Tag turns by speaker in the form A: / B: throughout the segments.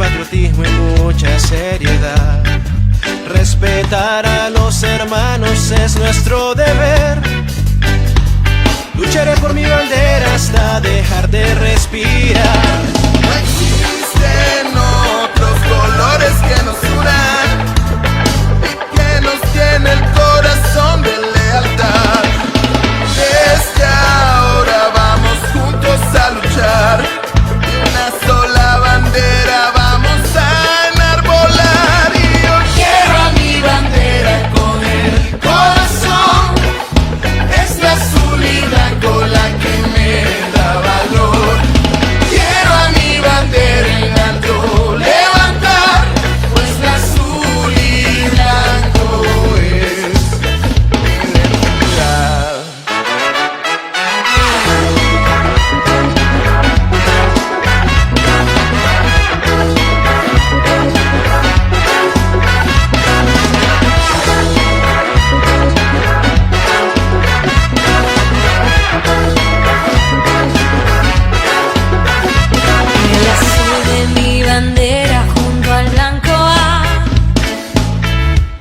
A: patriotismo y mucha seriedad. Respetar a los hermanos es nuestro deber. Lucharé por mi bandera hasta dejar de respirar.
B: No existen otros colores que nos unan y que nos tiene el corazón de lealtad. Desde ahora vamos juntos a luchar y una sola bandera vamos a enarbolar. Y yo quiero a mi bandera con el corazón. Es la azul y blanco la que me da valor. Quiero a mi bandera en alto levantar, pues la azul y blanco es mi identidad.
C: El azul de mi bandera junto al blanco va,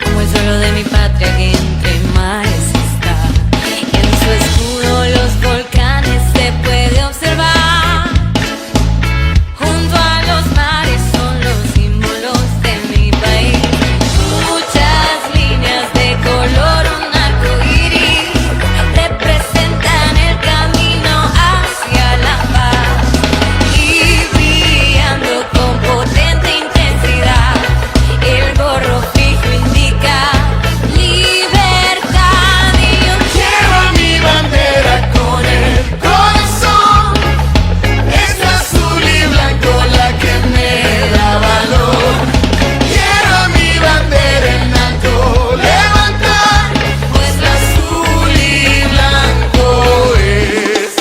C: como el suelo de mi patria que entre mares está. En su escudo los volcanes se puede observar. Junto a los mares son los símbolos de mi país. Muchas líneas de color, un arco iris, representan el camino hacia la paz. Y brillando con potente intensidad, el gorro fijo indica libertad. Y yo
B: Quiero a mi bandera con el corazón. Es la azul y blanco la que me da valor. Quiero a mi bandera en alto levantar, pues la azul y blanco es.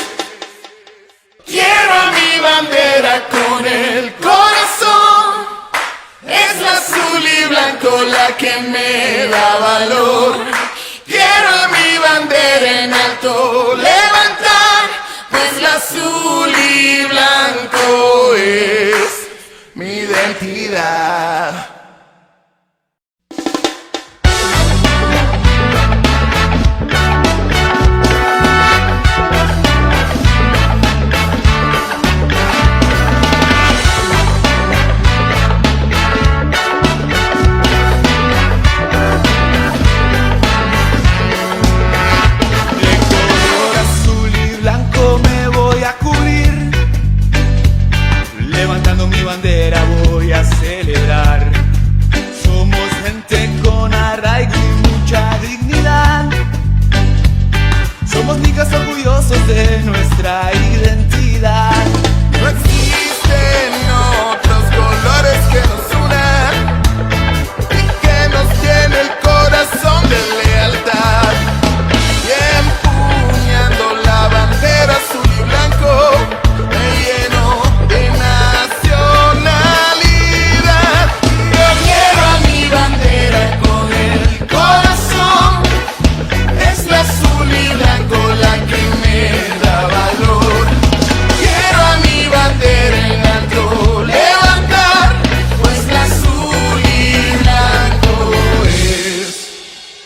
B: Quiero a mi bandera con el corazón. Es la azul y blanco la que me da valor. Quiero a mi bandera en alto levantar, pues la azul y blanco es mi identidad.
A: De color azul y blanco me voy a cubrir. Levantando mi bandera voy a celebrar. Somos gente con arraigo y mucha dignidad. Somos nicas orgullosos de nuestra identidad.
B: No existen otros colores que nos unan y que nos tiene el corazón de lealtad. Y empuñando la bandera azul y blanco me lleno de nacionalidad. Yo quiero a mi bandera con el corazón. Es la azul y blanco la que me da valor. Quiero a mi bandera en alto levantar, pues la azul y blanco es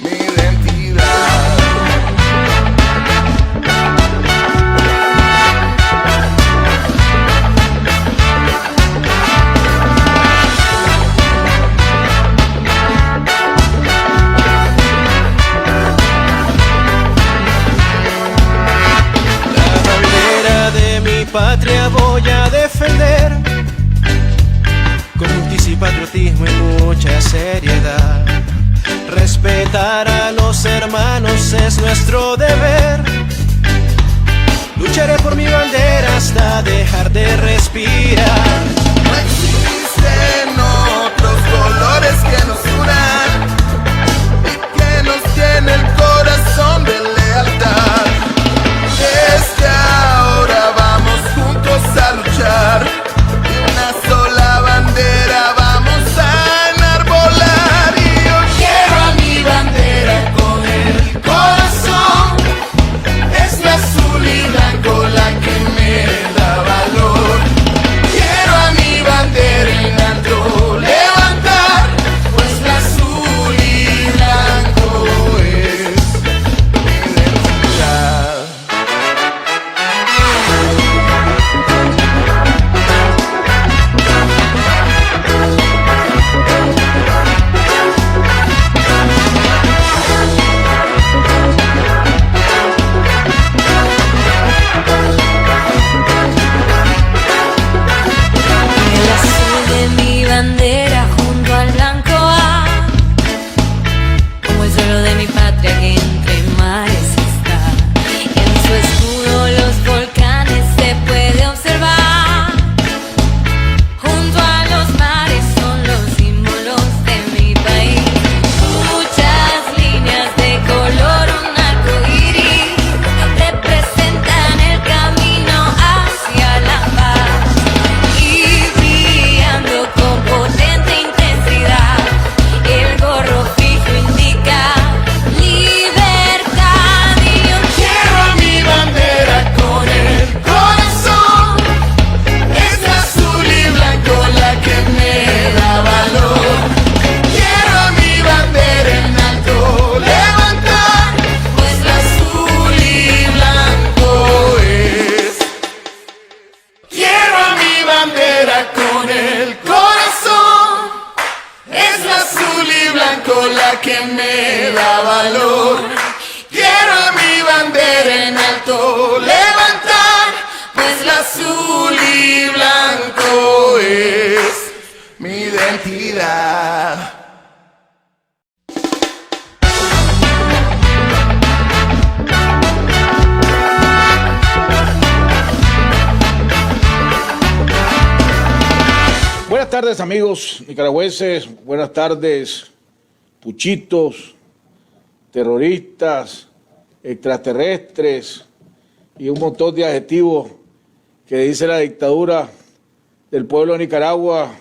B: mi identidad.
A: La bandera de mi patria voy a defender con justicia y patriotismo y mucha seriedad. Respetar a los hermanos es nuestro deber. Lucharé por mi bandera hasta dejar de respirar.
B: No existen otros colores que nos unan y que nos tiene el corazón de lealtad. Desde ahora vamos juntos a luchar y una sola bandera vamos a enarbolar. Y yo quiero a mi bandera con el corazón. Es la azul y blanco la que me da valor. Quiero a mi bandera que me da valor. Quiero mi bandera en alto levantar, pues el azul y blanco es mi identidad.
D: Buenas tardes, amigos nicaragüenses, buenas tardes, puchitos, terroristas, extraterrestres y un montón de adjetivos que dice la dictadura del pueblo de Nicaragua,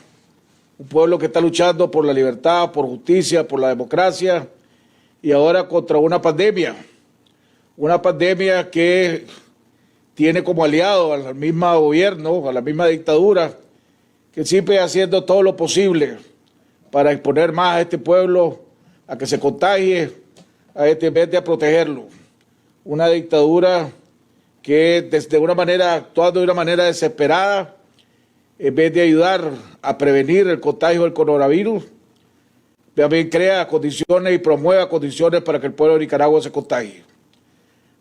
D: un pueblo que está luchando por la libertad, por justicia, por la democracia y ahora contra una pandemia que tiene como aliado al mismo gobierno, a la misma dictadura, que sigue haciendo todo lo posible para exponer más a este pueblo a que se contagie, en vez de a protegerlo. Una dictadura que actuando de una manera desesperada, en vez de ayudar a prevenir el contagio del coronavirus, también crea condiciones y promueva condiciones para que el pueblo de Nicaragua se contagie.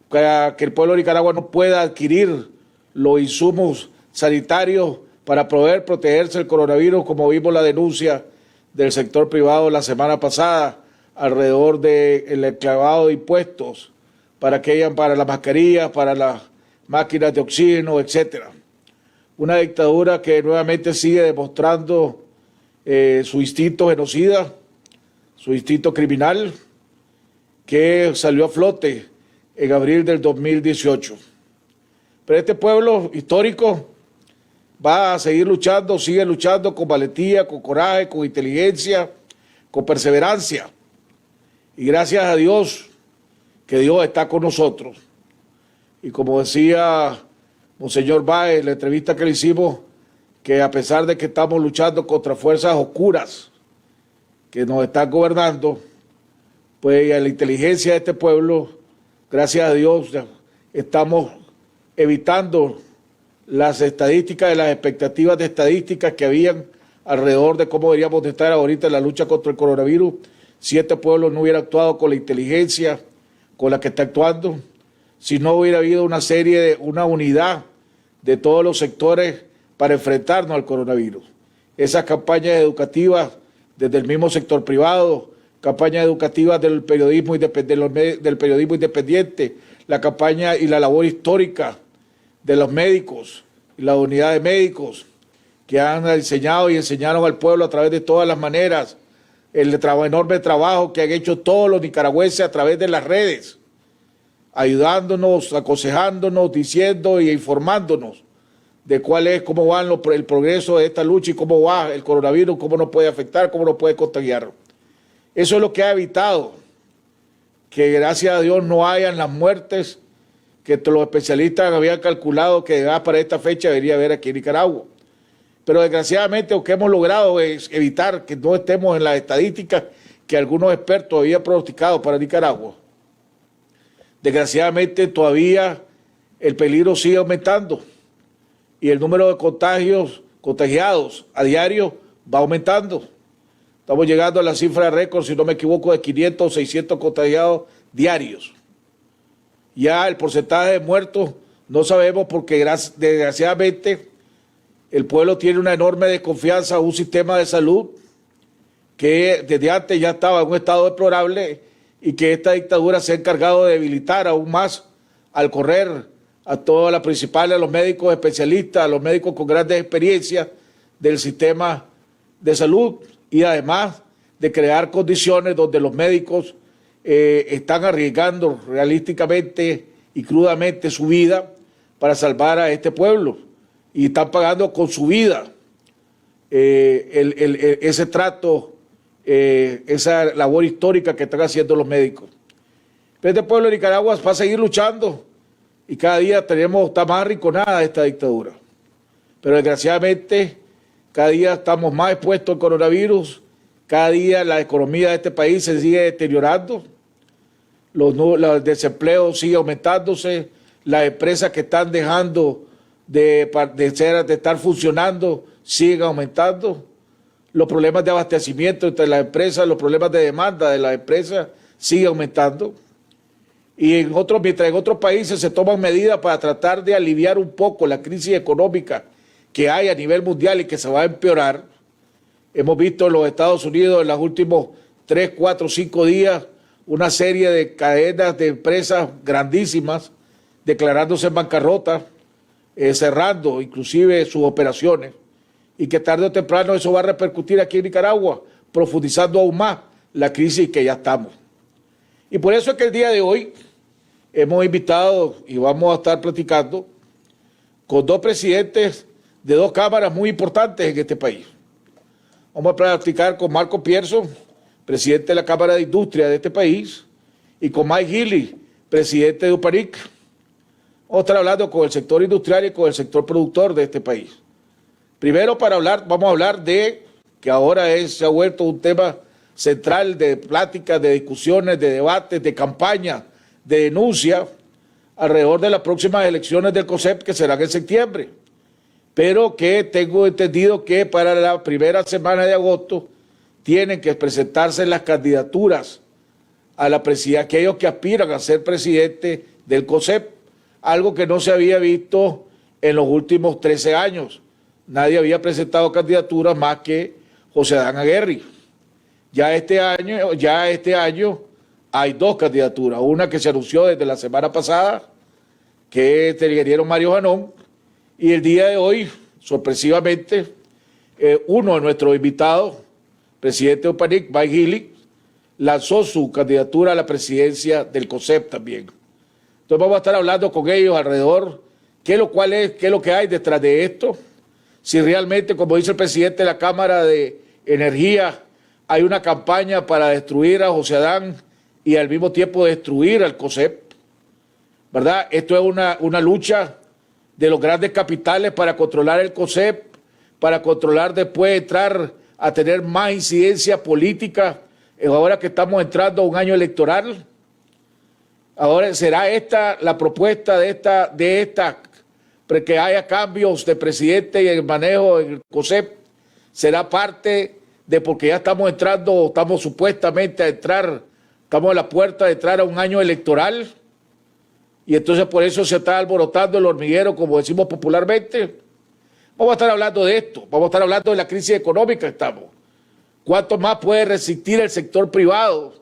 D: Para que el pueblo de Nicaragua no pueda adquirir los insumos sanitarios para poder protegerse del coronavirus, como vimos la denuncia del sector privado la semana pasada alrededor del clavado de impuestos para las mascarillas, para las máquinas de oxígeno, etcétera. Una dictadura que nuevamente sigue demostrando su instinto genocida, su instinto criminal, que salió a flote en abril del 2018. Pero este pueblo histórico va a seguir luchando, sigue luchando con valentía, con coraje, con inteligencia, con perseverancia. Y gracias a Dios, que Dios está con nosotros. Y como decía Monseñor Báez en la entrevista que le hicimos, que a pesar de que estamos luchando contra fuerzas oscuras que nos están gobernando, pues a la inteligencia de este pueblo, gracias a Dios, estamos evitando las estadísticas, las expectativas de estadísticas que habían alrededor de cómo deberíamos de estar ahorita en la lucha contra el coronavirus, si este pueblo no hubiera actuado con la inteligencia con la que está actuando, si no hubiera habido una unidad de todos los sectores para enfrentarnos al coronavirus. Esas campañas educativas desde el mismo sector privado, campañas educativas del periodismo independiente, la campaña y la labor histórica de los médicos y la unidad de médicos que han enseñado y enseñaron al pueblo a través de todas las maneras, el enorme trabajo que han hecho todos los nicaragüenses a través de las redes, ayudándonos, aconsejándonos, diciendo y informándonos de cómo va el progreso de esta lucha y cómo va el coronavirus, cómo nos puede afectar, cómo nos puede contagiar. Eso es lo que ha evitado que gracias a Dios no hayan las muertes que los especialistas habían calculado que para esta fecha debería haber aquí en Nicaragua. Pero desgraciadamente lo que hemos logrado es evitar que no estemos en las estadísticas que algunos expertos habían pronosticado para Nicaragua. Desgraciadamente todavía el peligro sigue aumentando y el número de contagiados a diario va aumentando. Estamos llegando a la cifra de récord, si no me equivoco, de 500 o 600 contagiados diarios. Ya el porcentaje de muertos no sabemos porque desgraciadamente el pueblo tiene una enorme desconfianza en un sistema de salud que desde antes ya estaba en un estado deplorable y que esta dictadura se ha encargado de debilitar aún más al correr a todas las principales, a los médicos especialistas, a los médicos con grandes experiencias del sistema de salud y además de crear condiciones donde los médicos están arriesgando realísticamente y crudamente su vida para salvar a este pueblo y están pagando con su vida ese trato, esa labor histórica que están haciendo los médicos. Pero este pueblo de Nicaragua va a seguir luchando y cada día está más arrinconada esta dictadura. Pero desgraciadamente cada día estamos más expuestos al coronavirus, cada día la economía de este país se sigue deteriorando, el desempleo sigue aumentándose, las empresas que están dejando de estar funcionando siguen aumentando, los problemas de abastecimiento entre las empresas, los problemas de demanda de las empresas siguen aumentando. Y mientras en otros países se toman medidas para tratar de aliviar un poco la crisis económica que hay a nivel mundial y que se va a empeorar, hemos visto en los Estados Unidos en los últimos 3, 4, 5 días una serie de cadenas de empresas grandísimas declarándose en bancarrota, cerrando inclusive sus operaciones, y que tarde o temprano eso va a repercutir aquí en Nicaragua, profundizando aún más la crisis que ya estamos. Y por eso es que el día de hoy hemos invitado y vamos a estar platicando con dos presidentes de dos cámaras muy importantes en este país. Vamos a platicar con Marco Pierson, presidente de la Cámara de Industria de este país, y con Mike Healy, presidente de UPANIC. Vamos a estar hablando con el sector industrial y con el sector productor de este país. Primero, vamos a hablar de que ahora se ha vuelto un tema central de pláticas, de discusiones, de debates, de campaña, de denuncia alrededor de las próximas elecciones del COSEP que serán en septiembre. Pero que tengo entendido que para la primera semana de agosto tienen que presentarse las candidaturas a la presidencia, aquellos que aspiran a ser presidente del COSEP, algo que no se había visto en los últimos 13 años. Nadie había presentado candidaturas más que José Adán Aguerri. Ya este año hay dos candidaturas, una que se anunció desde la semana pasada, que es el ingeniero Mario Janón, y el día de hoy, sorpresivamente, uno de nuestros invitados, presidente de UPANIC, Mike Healy, lanzó su candidatura a la presidencia del COSEP también. Entonces vamos a estar hablando con ellos alrededor, qué es lo que hay detrás de esto, si realmente, como dice el presidente de la Cámara de Energía, hay una campaña para destruir a José Adán y al mismo tiempo destruir al COSEP, ¿verdad? Esto es una lucha de los grandes capitales para controlar el COSEP, para controlar después entrar a tener más incidencia política, ahora que estamos entrando a un año electoral. Ahora, ¿será esta la propuesta que haya cambios de presidente y el manejo en el COSEP? ¿Será parte de porque ya estamos entrando, estamos supuestamente a entrar, estamos a la puerta de entrar a un año electoral? Y entonces por eso se está alborotando el hormiguero, como decimos popularmente. Vamos a estar hablando de esto, vamos a estar hablando de la crisis económica que estamos. ¿Cuánto más puede resistir el sector privado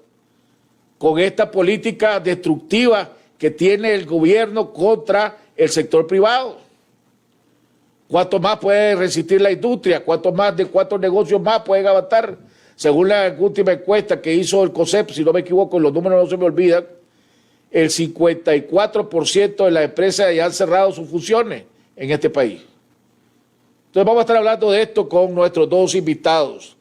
D: con esta política destructiva que tiene el gobierno contra el sector privado? ¿Cuánto más puede resistir la industria? ¿Cuántos negocios más pueden avanzar? Según la última encuesta que hizo el COSEP, si no me equivoco, los números no se me olvidan, el 54% de las empresas ya han cerrado sus funciones en este país. Entonces vamos a estar hablando de esto con nuestros dos invitados.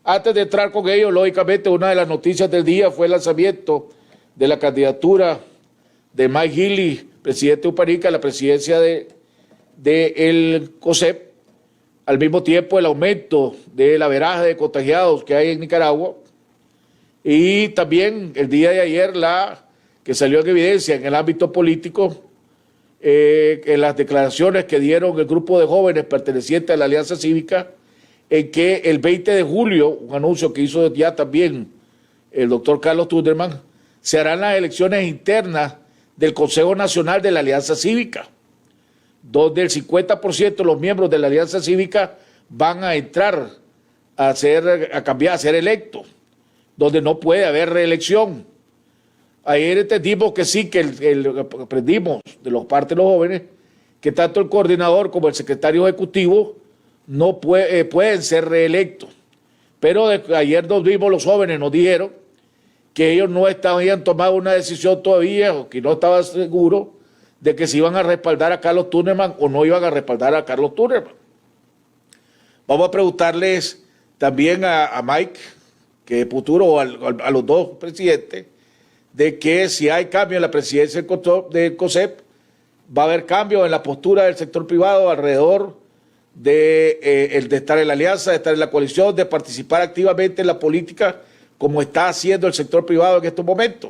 D: Antes de entrar con ellos, lógicamente, una de las noticias del día fue el lanzamiento de la candidatura de Mike Healy, presidente de UPANIC, a la presidencia del COSEP, al mismo tiempo el aumento del averaje de contagiados que hay en Nicaragua, y también el día de ayer que salió en evidencia en el ámbito político, en las declaraciones que dieron el grupo de jóvenes pertenecientes a la Alianza Cívica, en que el 20 de julio, un anuncio que hizo ya también el doctor Carlos Tunderman, se harán las elecciones internas del Consejo Nacional de la Alianza Cívica, donde el 50% de los miembros de la Alianza Cívica van a entrar a ser electos, donde no puede haber reelección. Ayer entendimos que sí, aprendimos de los parte de los jóvenes, que tanto el coordinador como el secretario ejecutivo no pueden ser reelectos. Pero ayer nos vimos, los jóvenes nos dijeron que ellos no habían tomado una decisión todavía, o que no estaban seguros de que se iban a respaldar a Carlos Tunderman o no iban a respaldar a Carlos Tunderman. Vamos a preguntarles también a Mike, que es futuro, o a los dos presidentes, de que si hay cambio en la presidencia del COSEP, va a haber cambio en la postura del sector privado alrededor de estar en la alianza, de estar en la coalición, de participar activamente en la política como está haciendo el sector privado en estos momentos.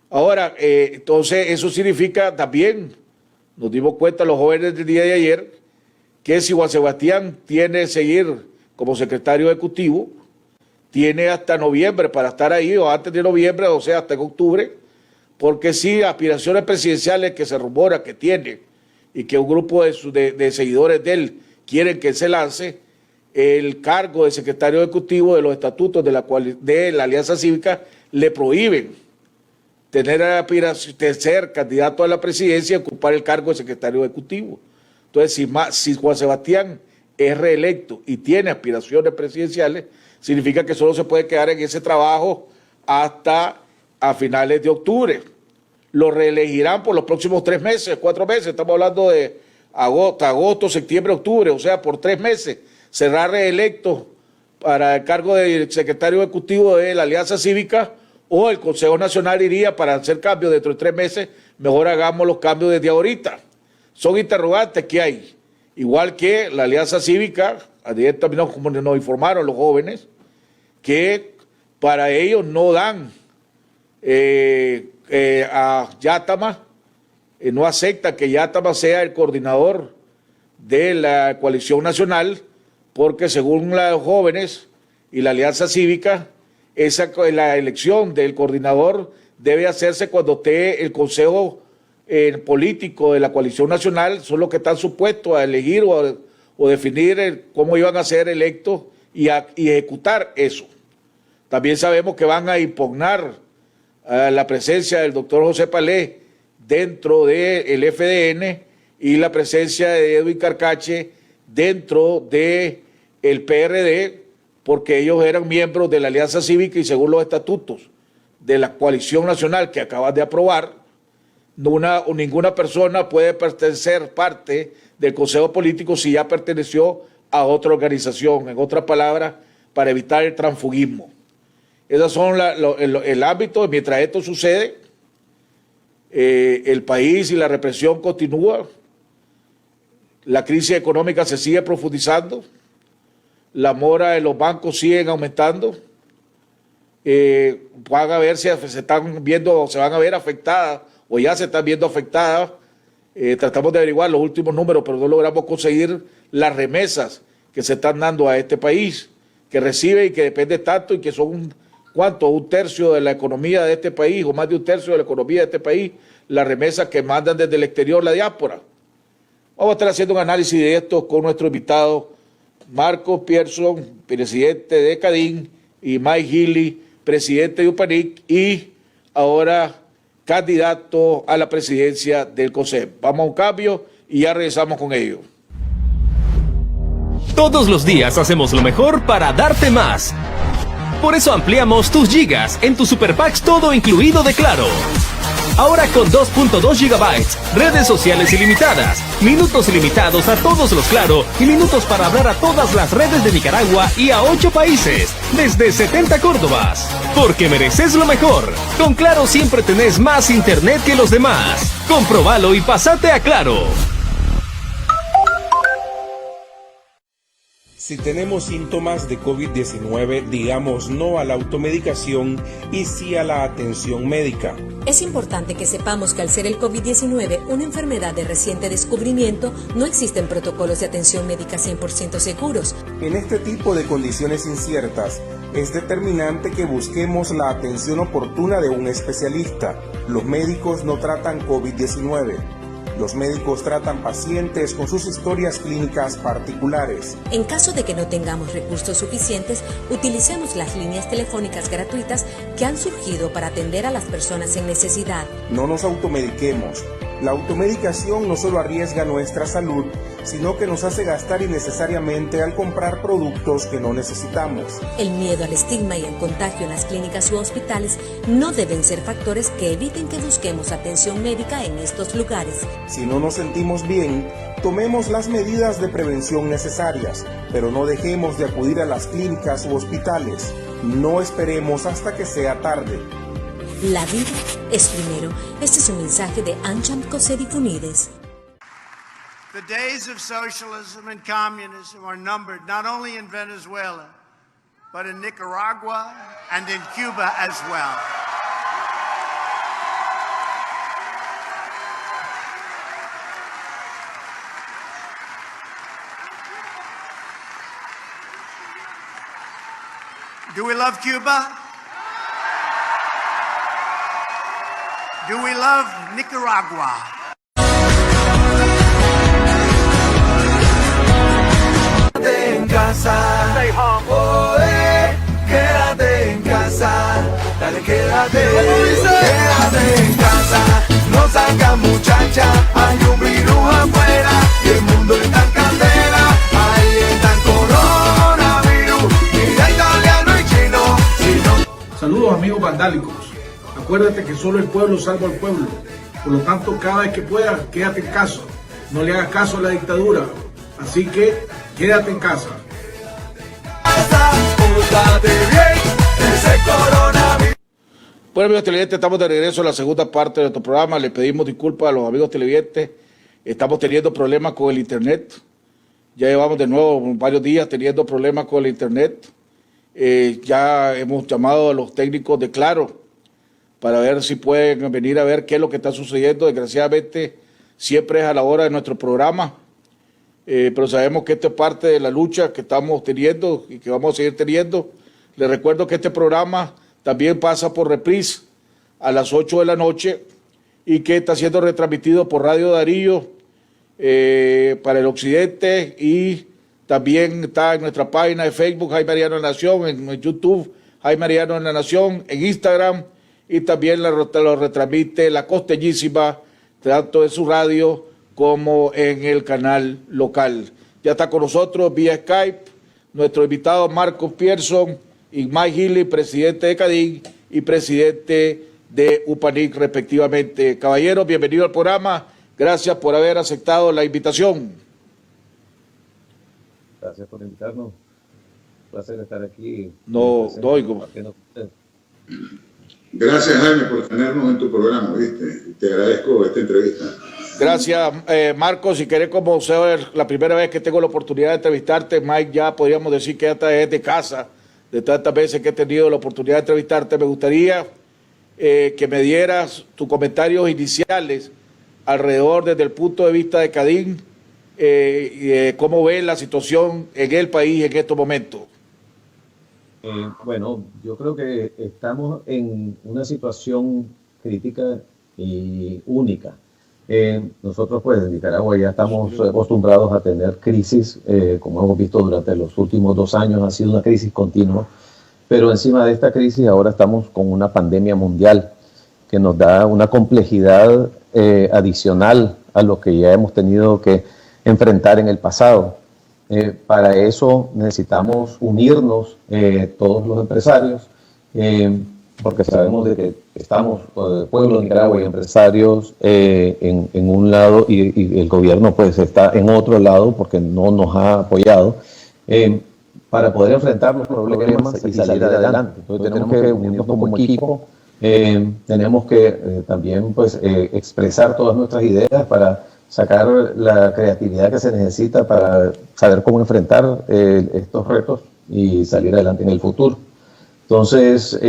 D: Ahora, entonces eso significa también, nos dimos cuenta los jóvenes del día de ayer, que si Juan Sebastián tiene que seguir como secretario ejecutivo, tiene hasta noviembre para estar ahí, o antes de noviembre, o sea, hasta en octubre, porque si aspiraciones presidenciales que se rumora que tiene y que un grupo de seguidores de él quieren que se lance, el cargo de secretario ejecutivo de los estatutos de la Alianza Cívica le prohíben tener aspiración de ser candidato a la presidencia y ocupar el cargo de secretario ejecutivo. Entonces, si Juan Sebastián es reelecto y tiene aspiraciones presidenciales, significa que solo se puede quedar en ese trabajo hasta a finales de octubre. Lo reelegirán por los próximos 3 meses, 4 meses, estamos hablando de agosto, septiembre, octubre, o sea, por 3 meses será reelecto para el cargo de secretario ejecutivo de la Alianza Cívica, o el Consejo Nacional iría para hacer cambios dentro de 3 meses, mejor hagamos los cambios desde ahorita. Son interrogantes que hay, igual que la Alianza Cívica, ayer también nos informaron los jóvenes, que para ellos no dan a Yátama, no acepta que Yátama sea el coordinador de la coalición nacional, porque según los jóvenes y la Alianza Cívica, la elección del coordinador debe hacerse cuando esté el Consejo político de la coalición nacional, son los que están supuestos a elegir o definir cómo iban a ser electos y ejecutar eso. También sabemos que van a impugnar la presencia del doctor José Palé dentro del FDN y la presencia de Edwin Carcache dentro del PRD, porque ellos eran miembros de la Alianza Cívica y según los estatutos de la coalición nacional que acaban de aprobar, ninguna persona puede pertenecer parte del Consejo Político si ya perteneció a otra organización, en otras palabras, para evitar el transfugismo. Esos son el ámbito. Mientras esto sucede, el país y la represión continúa, la crisis económica se sigue profundizando, la mora de los bancos siguen aumentando, van a ver si se van a ver afectadas o ya se están viendo afectadas. Tratamos de averiguar los últimos números, pero no logramos conseguir las remesas que se están dando a este país, que recibe y que depende tanto y que son un tercio de la economía de este país, o más de un tercio de la economía de este país, las remesas que mandan desde el exterior, la diáspora. Vamos a estar haciendo un análisis de esto con nuestro invitado Marcos Pierson, presidente de CADIN, y Mike Healy, presidente de UPANIC y ahora candidato a la presidencia del COSEP. Vamos a un cambio y ya regresamos con ello.
E: Todos los días hacemos lo mejor para darte más. Por eso ampliamos tus gigas en tu Super Packs todo incluido de Claro. Ahora con 2.2 gigabytes, redes sociales ilimitadas, minutos ilimitados a todos los Claro y minutos para hablar a todas las redes de Nicaragua y a 8 países, desde 70 Córdobas. Porque mereces lo mejor. Con Claro siempre tenés más internet que los demás. Comprobalo y pasate a Claro.
F: Si tenemos síntomas de COVID-19, digamos no a la automedicación y sí a la atención médica.
G: Es importante que sepamos que al ser el COVID-19 una enfermedad de reciente descubrimiento, no existen protocolos de atención médica 100% seguros.
F: En este tipo de condiciones inciertas, es determinante que busquemos la atención oportuna de un especialista. Los médicos no tratan COVID-19. Los médicos tratan pacientes con sus historias clínicas particulares.
G: En caso de que no tengamos recursos suficientes, utilicemos las líneas telefónicas gratuitas que han surgido para atender a las personas en necesidad.
F: No nos automediquemos. La automedicación no solo arriesga nuestra salud, sino que nos hace gastar innecesariamente al comprar productos que no necesitamos.
G: El miedo al estigma y al contagio en las clínicas u hospitales no deben ser factores que eviten que busquemos atención médica en estos lugares.
F: Si no nos sentimos bien, tomemos las medidas de prevención necesarias, pero no dejemos de acudir a las clínicas u hospitales. No esperemos hasta que sea tarde.
G: La vida es primero. Este es un mensaje de Ancham Cossedi Funides.
H: The days of socialism and communism are numbered not only in Venezuela, but in Nicaragua and in Cuba as well. Do we love Cuba? Do we love Nicaragua?
B: Quédate en casa. Quédate en casa. Dale, quédate en casa. No salgas, muchacha. Hay un virus afuera y el mundo está en candela. Ahí está el coronavirus. Mira italiano y chino. Si no...
D: Saludos amigos vandálicos. Acuérdate que solo el pueblo salva al pueblo. Por lo tanto, cada vez que puedas, quédate en casa. No le hagas caso a la dictadura. Así que, quédate en casa.
B: Pórtate bien, ese coronavirus.
D: Bueno, amigos televidentes, estamos de regreso a la segunda parte de nuestro programa. Le pedimos disculpas a los amigos televidentes. Estamos teniendo problemas con el internet. Ya llevamos de nuevo varios días teniendo problemas con el internet. Ya hemos llamado a los técnicos de Claro para ver si pueden venir a ver qué es lo que está sucediendo. Desgraciadamente, siempre es a la hora de nuestro programa. Pero sabemos que esto es parte de la lucha que estamos teniendo y que vamos a seguir teniendo. Les recuerdo que este programa también pasa por reprise a las 8 de la noche y que está siendo retransmitido por Radio Darío para el occidente, y también está en nuestra página de Facebook Jaime Mariano de la Nación, en YouTube Jaime Mariano de la Nación, en Instagram, y también lo retransmite La Costeñísima, tanto en su radio como en el canal local. Ya está con nosotros vía Skype nuestro invitado Marcos Pierson y Mike Healy, presidente de CADIN y presidente de UPANIC respectivamente. Caballeros, bienvenido al programa. Gracias por haber aceptado la invitación.
I: Gracias por invitarnos. Un placer estar aquí.
D: No oigo.
J: Gracias, Jaime, por tenernos en tu programa, ¿viste? Te agradezco esta entrevista.
D: Gracias, Marcos. Si querés, como ser la primera vez que tengo la oportunidad de entrevistarte, Mike, ya podríamos decir que esta es de casa. De tantas veces que he tenido la oportunidad de entrevistarte, me gustaría que me dieras tus comentarios iniciales alrededor desde el punto de vista de CADIN, cómo ves la situación en el país en estos momentos.
I: Bueno, yo creo que estamos en una situación crítica y única. Nosotros pues en Nicaragua ya estamos acostumbrados a tener crisis, como hemos visto durante los últimos 2 años, ha sido una crisis continua, pero encima de esta crisis ahora estamos con una pandemia mundial que nos da una complejidad adicional a lo que ya hemos tenido que enfrentar en el pasado. Para eso necesitamos unirnos todos los empresarios, porque sabemos de que estamos, pueblo de Nicaragua y empresarios en un lado y el gobierno pues está en otro lado porque no nos ha apoyado para poder enfrentar los problemas y salir adelante. Entonces tenemos que unirnos como equipo, tenemos que también pues expresar todas nuestras ideas para sacar la creatividad que se necesita para saber cómo enfrentar estos retos y salir adelante en el futuro. Entonces,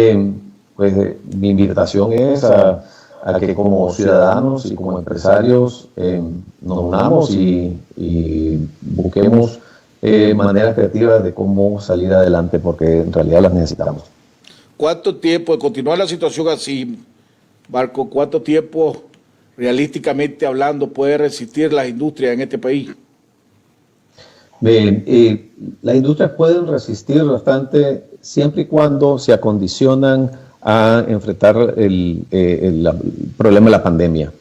I: pues mi invitación es a que como ciudadanos y como empresarios nos unamos y busquemos maneras creativas de cómo salir adelante, porque en realidad las necesitamos.
D: ¿Cuánto tiempo, de continuar la situación así, Marco, cuánto tiempo realísticamente hablando puede resistir las industrias en este país?
I: Las industrias pueden resistir bastante siempre y cuando se acondicionan a enfrentar el problema de la pandemia.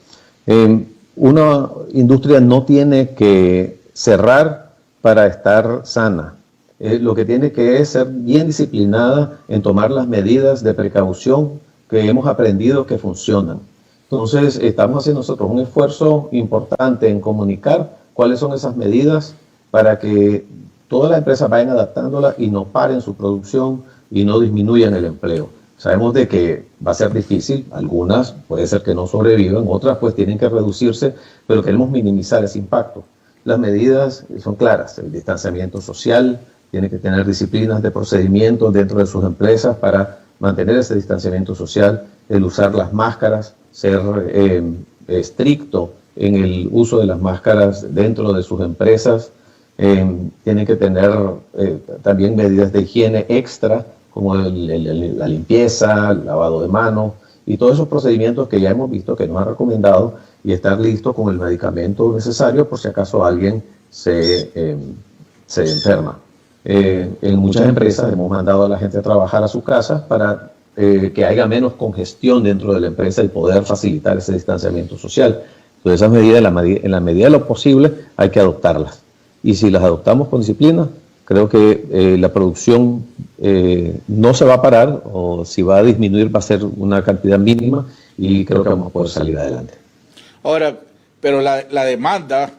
I: Una industria no tiene que cerrar para estar sana. Lo que tiene que es ser bien disciplinada en tomar las medidas de precaución que hemos aprendido que funcionan. Entonces, estamos haciendo nosotros un esfuerzo importante en comunicar cuáles son esas medidas para que todas las empresas vayan adaptándolas y no paren su producción y no disminuyan el empleo. Sabemos de que va a ser difícil, algunas puede ser que no sobrevivan, otras pues tienen que reducirse, pero queremos minimizar ese impacto. Las medidas son claras, el distanciamiento social, tiene que tener disciplinas de procedimientos dentro de sus empresas para mantener ese distanciamiento social, el usar las máscaras, ser estricto en el uso de las máscaras dentro de sus empresas, tienen que tener también medidas de higiene extra como la limpieza, el lavado de manos y todos esos procedimientos que ya hemos visto, que nos han recomendado, y estar listo con el medicamento necesario por si acaso alguien se enferma. En muchas empresas hemos mandado a la gente a trabajar a sus casas para que haya menos congestión dentro de la empresa y poder facilitar ese distanciamiento social. Entonces esas medidas, en la medida de lo posible, hay que adoptarlas. Y si las adoptamos con disciplina, creo que la producción no se va a parar, o si va a disminuir va a ser una cantidad mínima, y creo que vamos a poder salir adelante.
D: Ahora, pero la demanda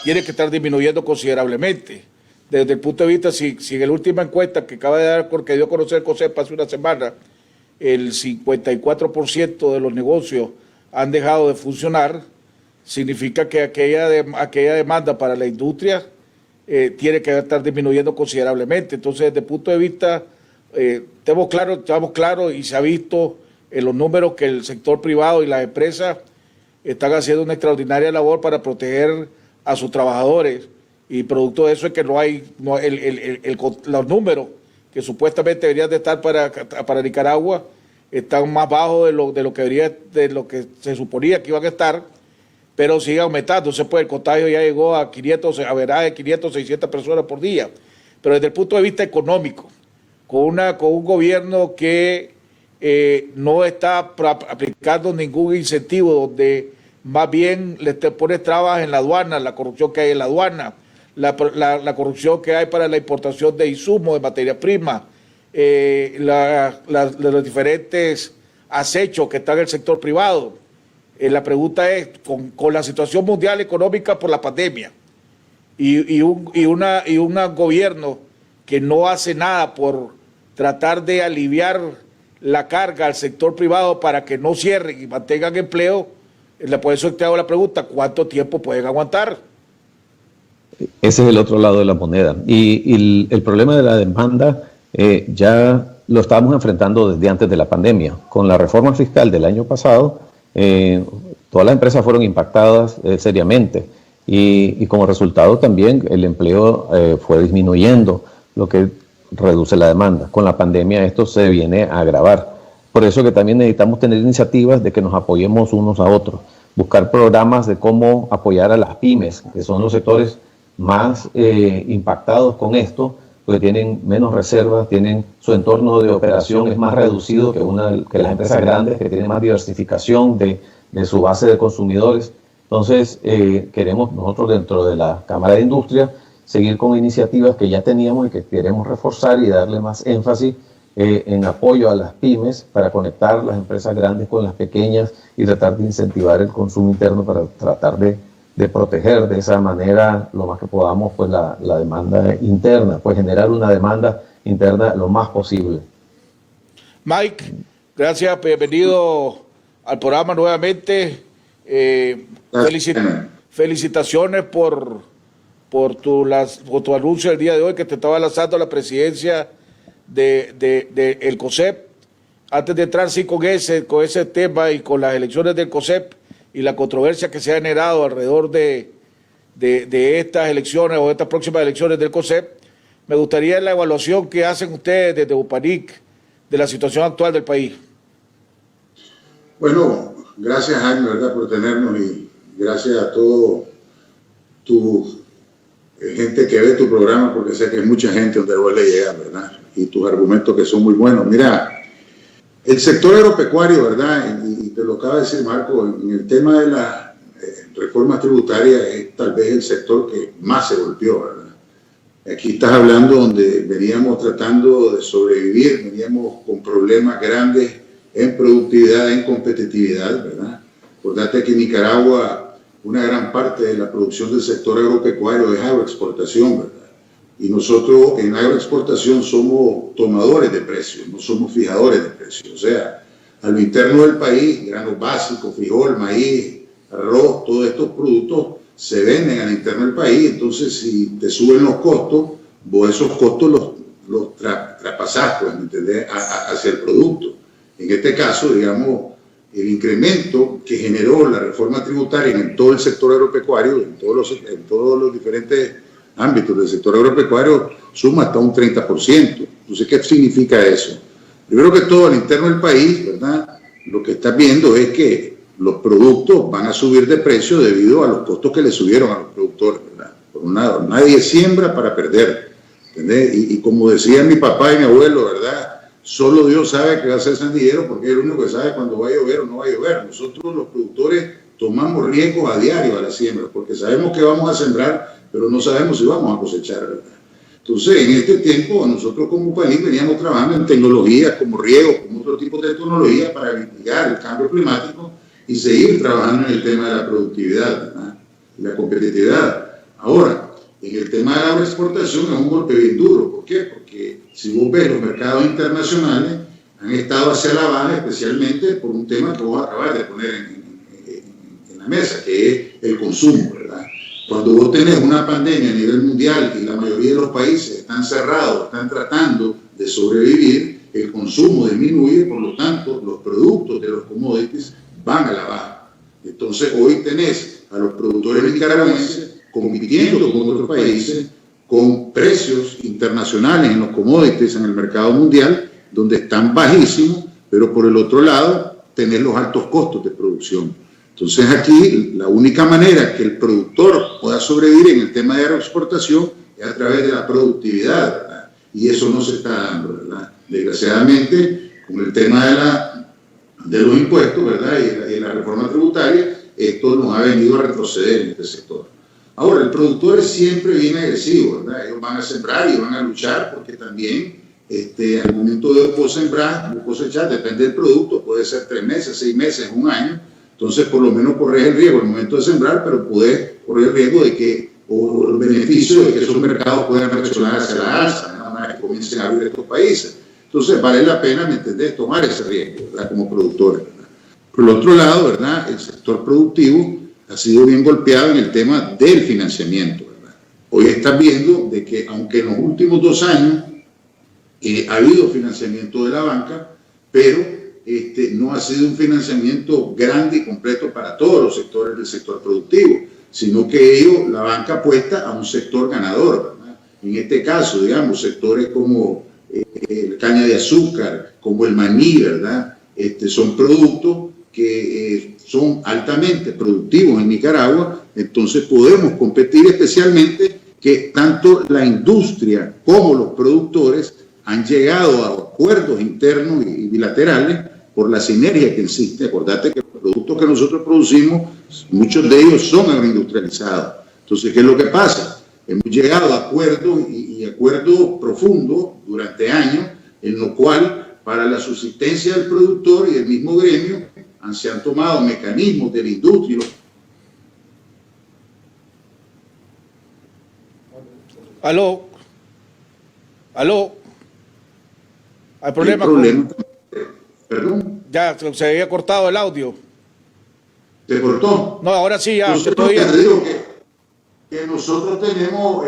D: tiene que estar disminuyendo considerablemente. Desde el punto de vista, si en la última encuesta que acaba de dar, porque dio a conocer el COSEP hace una semana, el 54% de los negocios han dejado de funcionar, significa que aquella demanda para la industria tiene que estar disminuyendo considerablemente. Entonces, desde el punto de vista, estamos claros y se ha visto en los números que el sector privado y las empresas están haciendo una extraordinaria labor para proteger a sus trabajadores, y producto de eso es que los números que supuestamente deberían de estar para Nicaragua están más bajos de lo que se suponía que iban a estar, pero sigue aumentando. Entonces, pues, el contagio ya llegó a 500, a verdad, de 500, 600 personas por día. Pero desde el punto de vista económico, con un gobierno que no está aplicando ningún incentivo, donde más bien le pone trabas en la aduana, la corrupción que hay en la aduana, la corrupción que hay para la importación de insumos, de materia prima, los diferentes acechos que están en el sector privado. La pregunta es, con la situación mundial económica por la pandemia y un gobierno que no hace nada por tratar de aliviar la carga al sector privado para que no cierren y mantengan empleo, por eso te hago la pregunta, ¿cuánto tiempo pueden aguantar?
I: Ese es el otro lado de la moneda. Y el problema de la demanda ya lo estábamos enfrentando desde antes de la pandemia. Con la reforma fiscal del año pasado, todas las empresas fueron impactadas seriamente, y como resultado también el empleo fue disminuyendo, lo que reduce la demanda. Con la pandemia esto se viene a agravar. Por eso que también necesitamos tener iniciativas de que nos apoyemos unos a otros, buscar programas de cómo apoyar a las pymes, que son los sectores más impactados con esto, porque tienen menos reservas, su entorno de operación es más reducido que las empresas grandes, que tienen más diversificación de su base de consumidores. Entonces, queremos nosotros dentro de la Cámara de Industria seguir con iniciativas que ya teníamos y que queremos reforzar y darle más énfasis en apoyo a las pymes, para conectar las empresas grandes con las pequeñas y tratar de incentivar el consumo interno para tratar de proteger de esa manera lo más que podamos pues la demanda interna, pues generar una demanda interna lo más posible.
D: Mike, gracias, bienvenido al programa nuevamente. Felicitaciones por tu anuncio el día de hoy, que te estaba lanzando la presidencia de el COSEP. Antes de entrar con ese tema y con las elecciones del COSEP y la controversia que se ha generado alrededor de estas elecciones o de estas próximas elecciones del COSEP, me gustaría la evaluación que hacen ustedes desde UPANIC de la situación actual del país.
J: Bueno, gracias, Jaime, ¿verdad?, por tenernos, y gracias a todo tu gente que ve tu programa, porque sé que hay mucha gente donde duele llegar, ¿verdad?, y tus argumentos que son muy buenos. Mira, el sector agropecuario, ¿verdad?, y te lo acaba de decir Marco, en el tema de la reforma tributaria es tal vez el sector que más se golpeó, ¿verdad? Aquí estás hablando donde veníamos tratando de sobrevivir, veníamos con problemas grandes en productividad, en competitividad, ¿verdad? Acordate que en Nicaragua una gran parte de la producción del sector agropecuario es agroexportación, ¿verdad? Y nosotros en agroexportación somos tomadores de precios, no somos fijadores de precios. O sea, a lo interno del país, granos básicos, frijol, maíz, arroz, todos estos productos se venden al interno del país. Entonces, si te suben los costos, vos esos costos los traspasás, pues, ¿me entendés?, hacia el producto. En este caso, digamos, el incremento que generó la reforma tributaria en todo el sector agropecuario, en todos los diferentes ámbitos del sector agropecuario, suma hasta un 30%. Entonces, ¿qué significa eso? Primero que todo, al interno del país, ¿verdad? Lo que estás viendo es que los productos van a subir de precio debido a los costos que le subieron a los productores, ¿verdad? Por un lado, nadie siembra para perder, ¿entendés? Y como decían mi papá y mi abuelo, ¿verdad? Solo Dios sabe que va a ser sandillero porque es el único que sabe cuándo va a llover o no va a llover. Nosotros los productores tomamos riesgos a diario a la siembra porque sabemos que vamos a sembrar, pero no sabemos si vamos a cosechar, ¿verdad? Entonces, en este tiempo, nosotros como país veníamos trabajando en tecnologías como riego, como otro tipo de tecnología para mitigar el cambio climático y seguir trabajando en el tema de la productividad, ¿verdad? Y la competitividad. Ahora, en el tema de la agroexportación es un golpe bien duro. ¿Por qué? Porque si vos ves, los mercados internacionales han estado hacia la baja, especialmente por un tema que vos acabas de poner en la mesa, que es el consumo, ¿verdad? Cuando vos tenés una pandemia a nivel mundial y la mayoría de los países están cerrados, están tratando de sobrevivir, el consumo disminuye, por lo tanto, los productos de los commodities van a la baja. Entonces, hoy tenés a los productores nicaragüenses compitiendo con otros países con precios internacionales en los commodities en el mercado mundial, donde están bajísimos, pero por el otro lado, tenés los altos costos de producción. Entonces aquí la única manera que el productor pueda sobrevivir en el tema de agroexportación es a través de la productividad, ¿verdad? Y eso no se está dando, ¿verdad? Desgraciadamente, con el tema de los impuestos, ¿verdad? Y la reforma tributaria, esto nos ha venido a retroceder en este sector. Ahora, el productor es siempre bien agresivo, ¿verdad? Ellos van a sembrar y van a luchar porque también al momento de vos sembrar, vos cosechar, depende del producto, puede ser 3 meses, 6 meses, 1 año. Entonces, por lo menos corres el riesgo al momento de sembrar, pero podés correr el riesgo de que, o el beneficio de que esos mercados puedan reaccionar hacia la alza, ¿no? Una vez que comiencen a abrir estos países. Entonces, vale la pena, ¿me entendés?, tomar ese riesgo, ¿verdad?, como productores, ¿verdad? Por el otro lado, ¿verdad?, el sector productivo ha sido bien golpeado en el tema del financiamiento, ¿verdad? Hoy estás viendo de que, aunque en los últimos 2 años ha habido financiamiento de la banca, pero no ha sido un financiamiento grande y completo para todos los sectores del sector productivo, sino que la banca apuesta a un sector ganador, ¿verdad? En este caso, digamos, sectores como la caña de azúcar, como el maní, ¿verdad? Son productos que son altamente productivos en Nicaragua, entonces podemos competir, especialmente que tanto la industria como los productores han llegado a acuerdos internos y bilaterales por la sinergia que existe. Acordate que los productos que nosotros producimos, muchos de ellos son agroindustrializados. Entonces, ¿qué es lo que pasa? Hemos llegado a acuerdos y acuerdos profundos durante años, en lo cual, para la subsistencia del productor y del mismo gremio, se han tomado mecanismos de la industria.
D: Aló. ¿Hay problema?
J: Perdón.
D: Ya, se había cortado el audio.
J: ¿Se cortó?
D: No, ahora sí, ya.
J: Te digo que nosotros tenemos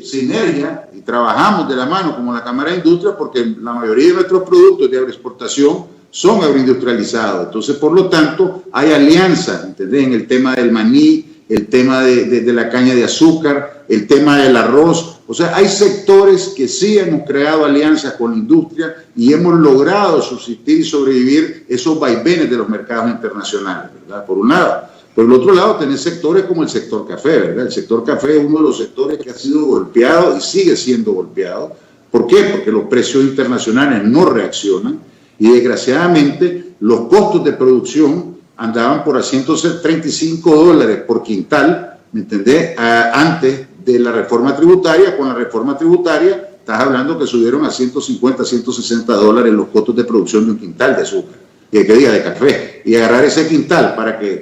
J: sinergia y trabajamos de la mano como la Cámara de Industria, porque la mayoría de nuestros productos de agroexportación son agroindustrializados. Entonces, por lo tanto, hay alianzas, ¿entendés?, en el tema del maní, el tema de la caña de azúcar, el tema del arroz. O sea, hay sectores que sí hemos creado alianzas con la industria y hemos logrado subsistir y sobrevivir esos vaivenes de los mercados internacionales, ¿verdad? Por un lado. Por el otro lado, tenés sectores como el sector café, ¿verdad? El sector café es uno de los sectores que ha sido golpeado y sigue siendo golpeado. ¿Por qué? Porque los precios internacionales no reaccionan y, desgraciadamente, los costos de producción andaban por a $135 por quintal, ¿me entendés?, antes de la reforma tributaria. Con la reforma tributaria estás hablando que subieron a $150, $160 los costos de producción de un quintal de azúcar, de café, y agarrar ese quintal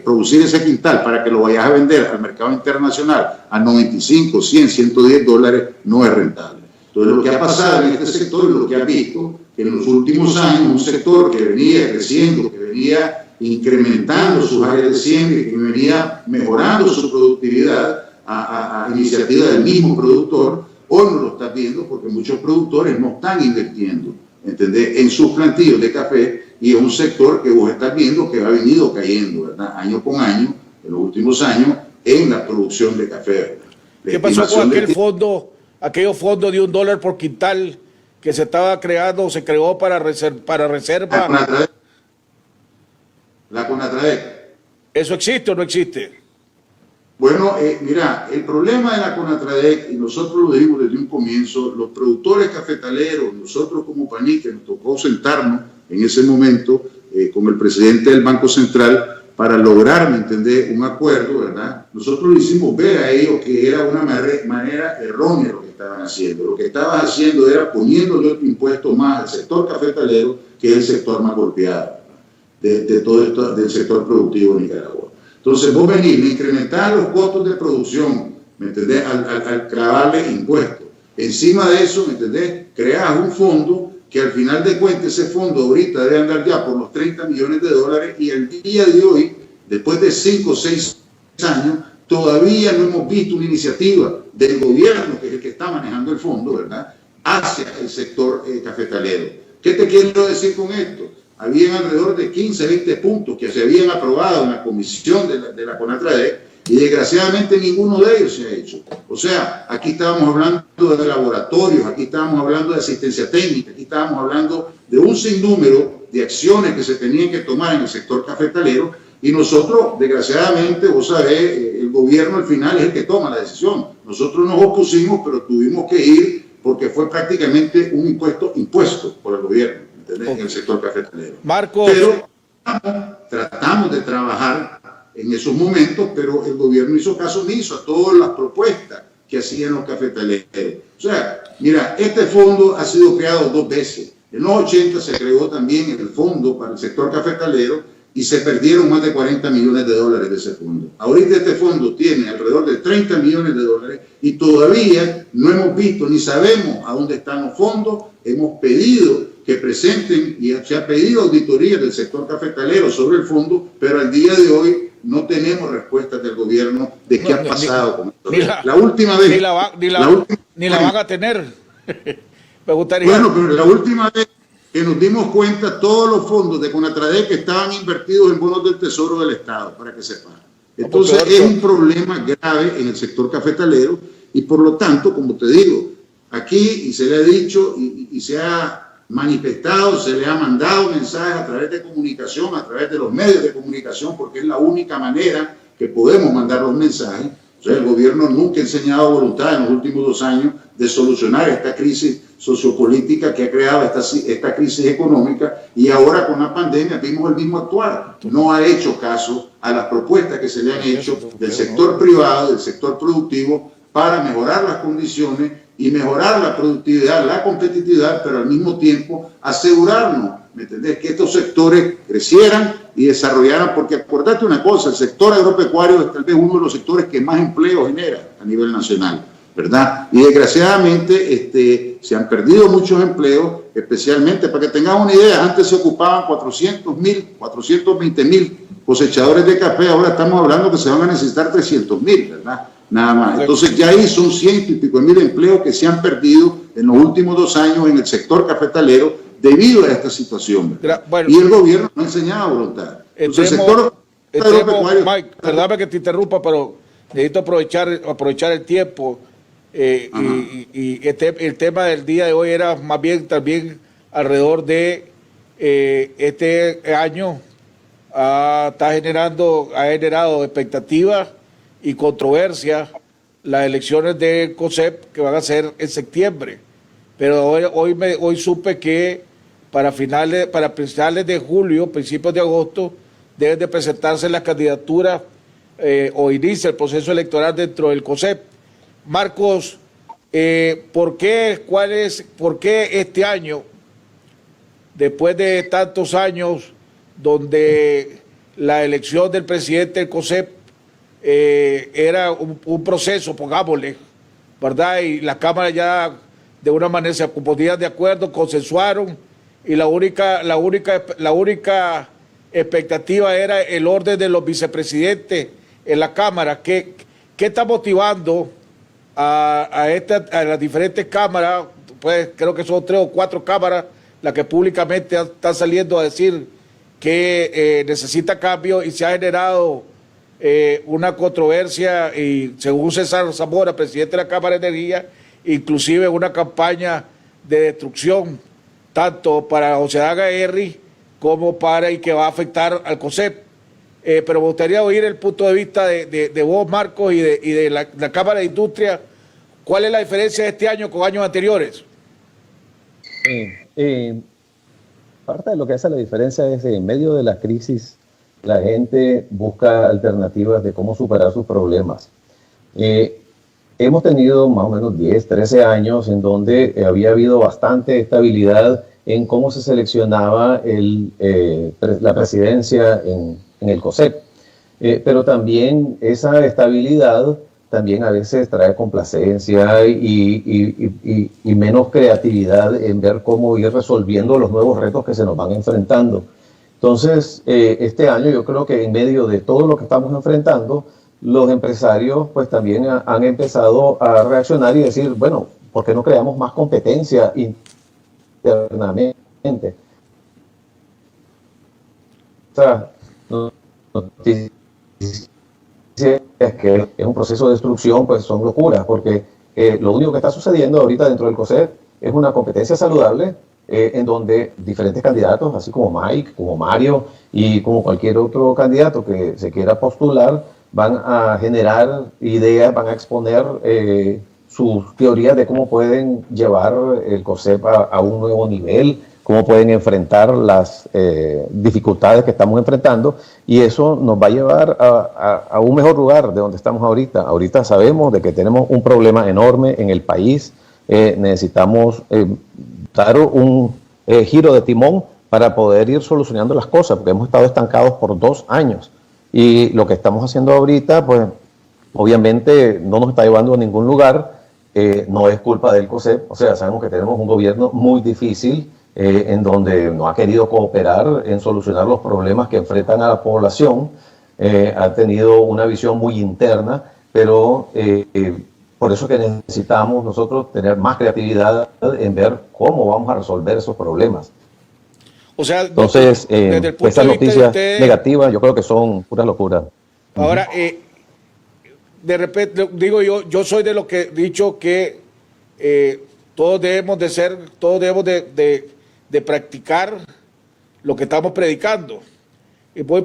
J: producir ese quintal para que lo vayas a vender al mercado internacional a 95, 100, $110 no es rentable. Entonces, lo que ha pasado en este sector es lo que ha visto, que en los últimos años un sector que venía creciendo, que venía incrementando sus áreas de siembra y que venía mejorando su productividad a iniciativa del mismo productor, hoy no lo está viendo porque muchos productores no están invirtiendo, ¿entendés?, en sus plantillos de café, y es un sector que vos estás viendo que ha venido cayendo, ¿verdad?, año con año, en los últimos años, en la producción de café, ¿verdad?
D: ¿Qué pasó con aquellos fondos de $1 por quintal que se estaba creando, se creó para reserva.
J: La CONATRADEC.
D: ¿Eso existe o no existe?
J: Bueno, mira, el problema de la CONATRADEC, y nosotros lo dijimos desde un comienzo, los productores cafetaleros, nosotros como PANI, que nos tocó sentarnos en ese momento con el presidente del Banco Central para lograr, ¿me entendés?, un acuerdo, ¿verdad? Nosotros le hicimos ver a ellos que era una manera errónea lo que estaban haciendo. Lo que estaban haciendo era poniéndole otro impuesto más al sector cafetalero, que es el sector más golpeado de todo esto, del sector productivo de Nicaragua. Entonces vos venís a incrementar los costos de producción, ¿me entendés?, al clavarle impuestos. Encima de eso, ¿me entendés?, creás un fondo que al final de cuentas ese fondo ahorita debe andar ya por los 30 millones de dólares y al día de hoy, después de 5 o 6 años, todavía no hemos visto una iniciativa del gobierno, que es el que está manejando el fondo, ¿verdad?, hacia el sector cafetalero. ¿Qué te quiero decir con esto? Habían alrededor de 15, 20 puntos que se habían aprobado en la comisión de la CONATRADEC y desgraciadamente ninguno de ellos se ha hecho. O sea, aquí estábamos hablando de laboratorios, aquí estábamos hablando de asistencia técnica, aquí estábamos hablando de un sinnúmero de acciones que se tenían que tomar en el sector cafetalero y nosotros, desgraciadamente, vos sabés, el gobierno al final es el que toma la decisión. Nosotros nos opusimos, pero tuvimos que ir porque fue prácticamente un impuesto por el gobierno, ¿entendés?, en el sector cafetalero.
D: Marcos.
J: Pero tratamos de trabajar en esos momentos, pero el gobierno hizo caso omiso a todas las propuestas que hacían los cafetaleros. O sea, mira, este fondo ha sido creado 2 veces. En los 80 se creó también el fondo para el sector cafetalero y se perdieron más de 40 millones de dólares de ese fondo. Ahorita este fondo tiene alrededor de 30 millones de dólares y todavía no hemos visto ni sabemos a dónde están los fondos. Hemos pedido que presenten y se ha pedido auditoría del sector cafetalero sobre el fondo, pero al día de hoy no tenemos respuestas del gobierno de qué ha pasado con esto. La última vez...
D: Ni la van a tener. Me gustaría...
J: Bueno, pero la última vez que nos dimos cuenta, todos los fondos de CONATRADEC que estaban invertidos en bonos del Tesoro del Estado, para que sepan. Entonces es un problema grave en el sector cafetalero y por lo tanto, como te digo, aquí y se le ha dicho y se ha manifestado, se le ha mandado mensajes a través de comunicación, a través de los medios de comunicación, porque es la única manera que podemos mandar los mensajes. O sea, el gobierno nunca ha enseñado voluntad en los últimos 2 años de solucionar esta crisis sociopolítica que ha creado esta crisis económica y ahora con la pandemia vimos el mismo actuar. No ha hecho caso a las propuestas que se le han hecho del sector privado, del sector productivo, para mejorar las condiciones y mejorar la productividad, la competitividad, pero al mismo tiempo asegurarnos, ¿me entendés?, que estos sectores crecieran y desarrollaran, porque acordate una cosa, el sector agropecuario es tal vez uno de los sectores que más empleo genera a nivel nacional, ¿verdad? Y desgraciadamente se han perdido muchos empleos, especialmente, para que tengan una idea, antes se ocupaban 420.000 cosechadores de café, ahora estamos hablando que se van a necesitar 300.000, ¿verdad?, nada más. Entonces ya ahí son 100 y pico mil empleos que se han perdido en los últimos 2 años en el sector cafetalero debido a esta situación. Bueno, y el gobierno no ha enseñado voluntad. Entonces, el sector agropecuario...
D: Mike, perdóname que te interrumpa, pero necesito aprovechar el tiempo. El tema del día de hoy era más bien también alrededor de este año ha generado expectativas y controversia las elecciones del COSEP que van a ser en septiembre, pero hoy supe que para finales de julio, principios de agosto, deben de presentarse las candidaturas o inicia el proceso electoral dentro del COSEP. Marcos, ¿por qué este año, después de tantos años donde la elección del presidente del COSEP era un proceso, pongámosle, ¿verdad? Y la Cámara ya de una manera se ponían de acuerdo, consensuaron, y la única expectativa era el orden de los vicepresidentes en la Cámara? ¿Qué está motivando a las diferentes cámaras? Pues creo que son 3 o 4 cámaras las que públicamente están saliendo a decir que necesita cambio, y se ha generado una controversia, y según César Zamora, presidente de la Cámara de Energía, inclusive una campaña de destrucción, tanto para José Agaerri como y que va a afectar al COSEP. Pero me gustaría oír el punto de vista de vos, Marcos, y de la Cámara de Industria. ¿Cuál es la diferencia de este año con años anteriores?
I: Parte de lo que hace la diferencia es que en medio de la crisis la gente busca alternativas de cómo superar sus problemas. Hemos tenido más o menos 10, 13 años en donde había habido bastante estabilidad en cómo se seleccionaba la presidencia en el COSEP. Pero también esa estabilidad también a veces trae complacencia y menos creatividad en ver cómo ir resolviendo los nuevos retos que se nos van enfrentando. Entonces, este año yo creo que en medio de todo lo que estamos enfrentando, los empresarios pues también han empezado a reaccionar y decir, bueno, ¿por qué no creamos más competencia internamente? O sea, es que es un proceso de destrucción, pues son locuras, porque lo único que está sucediendo ahorita dentro del COSEP es una competencia saludable en donde diferentes candidatos, así como Mike, como Mario y como cualquier otro candidato que se quiera postular, van a generar ideas, van a exponer sus teorías de cómo pueden llevar el COSEP a un nuevo nivel, cómo pueden enfrentar las dificultades que estamos enfrentando, y eso nos va a llevar a un mejor lugar de donde estamos ahorita. Ahorita sabemos de que tenemos un problema enorme en el país, necesitamos dar un giro de timón para poder ir solucionando las cosas, porque hemos estado estancados por 2 años, y lo que estamos haciendo ahorita, pues obviamente no nos está llevando a ningún lugar, no es culpa del COSEP, o sea, sabemos que tenemos un gobierno muy difícil, en donde no ha querido cooperar en solucionar los problemas que enfrentan a la población, ha tenido una visión muy interna, pero por eso que necesitamos nosotros tener más creatividad en ver cómo vamos a resolver esos problemas.
D: O sea,
I: entonces, estas noticias negativas yo creo que son puras locuras.
D: Ahora, de repente, digo yo soy de los que he dicho que todos debemos de practicar lo que estamos predicando. Y voy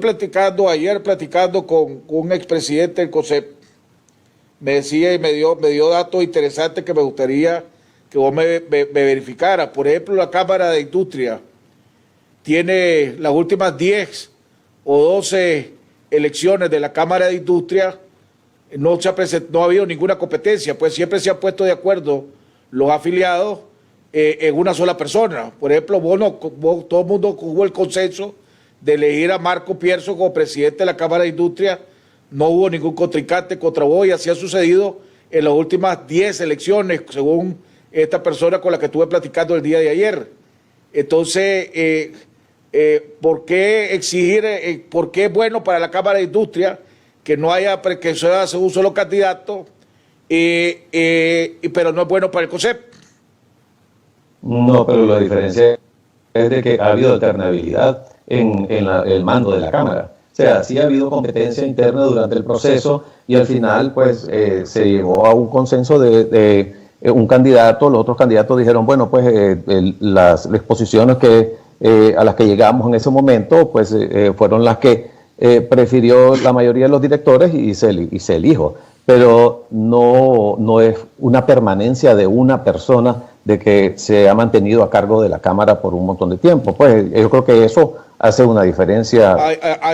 D: ayer platicando con un expresidente del COSEP, me decía y me dio datos interesantes que me gustaría que vos me verificaras. Por ejemplo, la Cámara de Industria tiene las últimas 10 o 12 elecciones de la Cámara de Industria, no ha habido ninguna competencia, pues siempre se han puesto de acuerdo los afiliados en una sola persona. Por ejemplo, todo el mundo hubo el consenso de elegir a Marco Pierso como presidente de la Cámara de Industria, no hubo ningún contrincante contra vos, y así ha sucedido en las últimas 10 elecciones, según esta persona con la que estuve platicando el día de ayer. Entonces, ¿por qué exigir, por qué es bueno para la Cámara de Industria que no haya, que sea un solo candidato, pero no es bueno para el COSEP?
I: No, pero la diferencia es de que ha habido alternabilidad en el mando de la Cámara. O sea, sí ha habido competencia interna durante el proceso y al final pues se llegó a un consenso de un candidato. Los otros candidatos dijeron, bueno, pues las exposiciones a las que llegamos en ese momento pues fueron las que prefirió la mayoría de los directores y se elijo. Pero no es una permanencia de una persona de que se ha mantenido a cargo de la Cámara por un montón de tiempo. Pues yo creo que eso hace una diferencia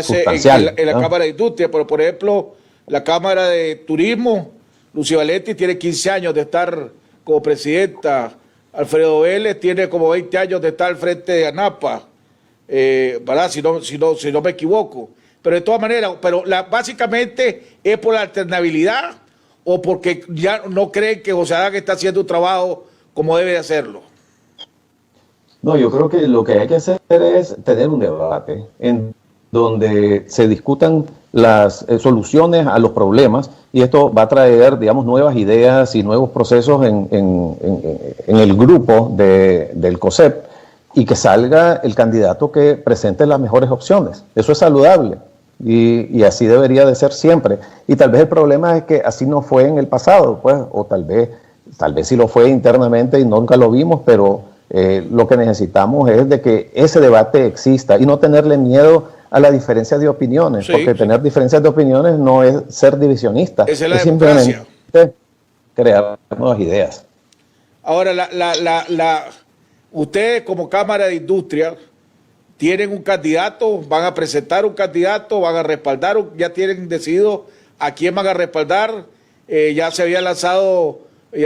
I: sustancial.
D: En la Cámara de Industria, pero por ejemplo, la Cámara de Turismo, Lucy Valetti tiene 15 años de estar como presidenta, Alfredo Vélez tiene como 20 años de estar al frente de ANAPA, ¿verdad? Si no me equivoco. Pero de todas maneras, básicamente es por la alternabilidad o porque ya no creen que José Adán está haciendo un trabajo como debe de hacerlo.
I: No, yo creo que lo que hay que hacer es tener un debate en donde se discutan las soluciones a los problemas, y esto va a traer, digamos, nuevas ideas y nuevos procesos en el grupo del COSEP, y que salga el candidato que presente las mejores opciones. Eso es saludable y así debería de ser siempre. Y tal vez el problema es que así no fue en el pasado, pues, o tal vez tal vez sí lo fue internamente y nunca lo vimos, pero lo que necesitamos es de que ese debate exista y no tenerle miedo a la diferencia de opiniones, porque tener diferencias de opiniones no es ser divisionista,
D: esa es la
I: simplemente crear nuevas ideas.
D: Ahora, ustedes como Cámara de Industria tienen un candidato, van a presentar un candidato, van a respaldar, ya tienen decidido a quién van a respaldar. Ya se había lanzado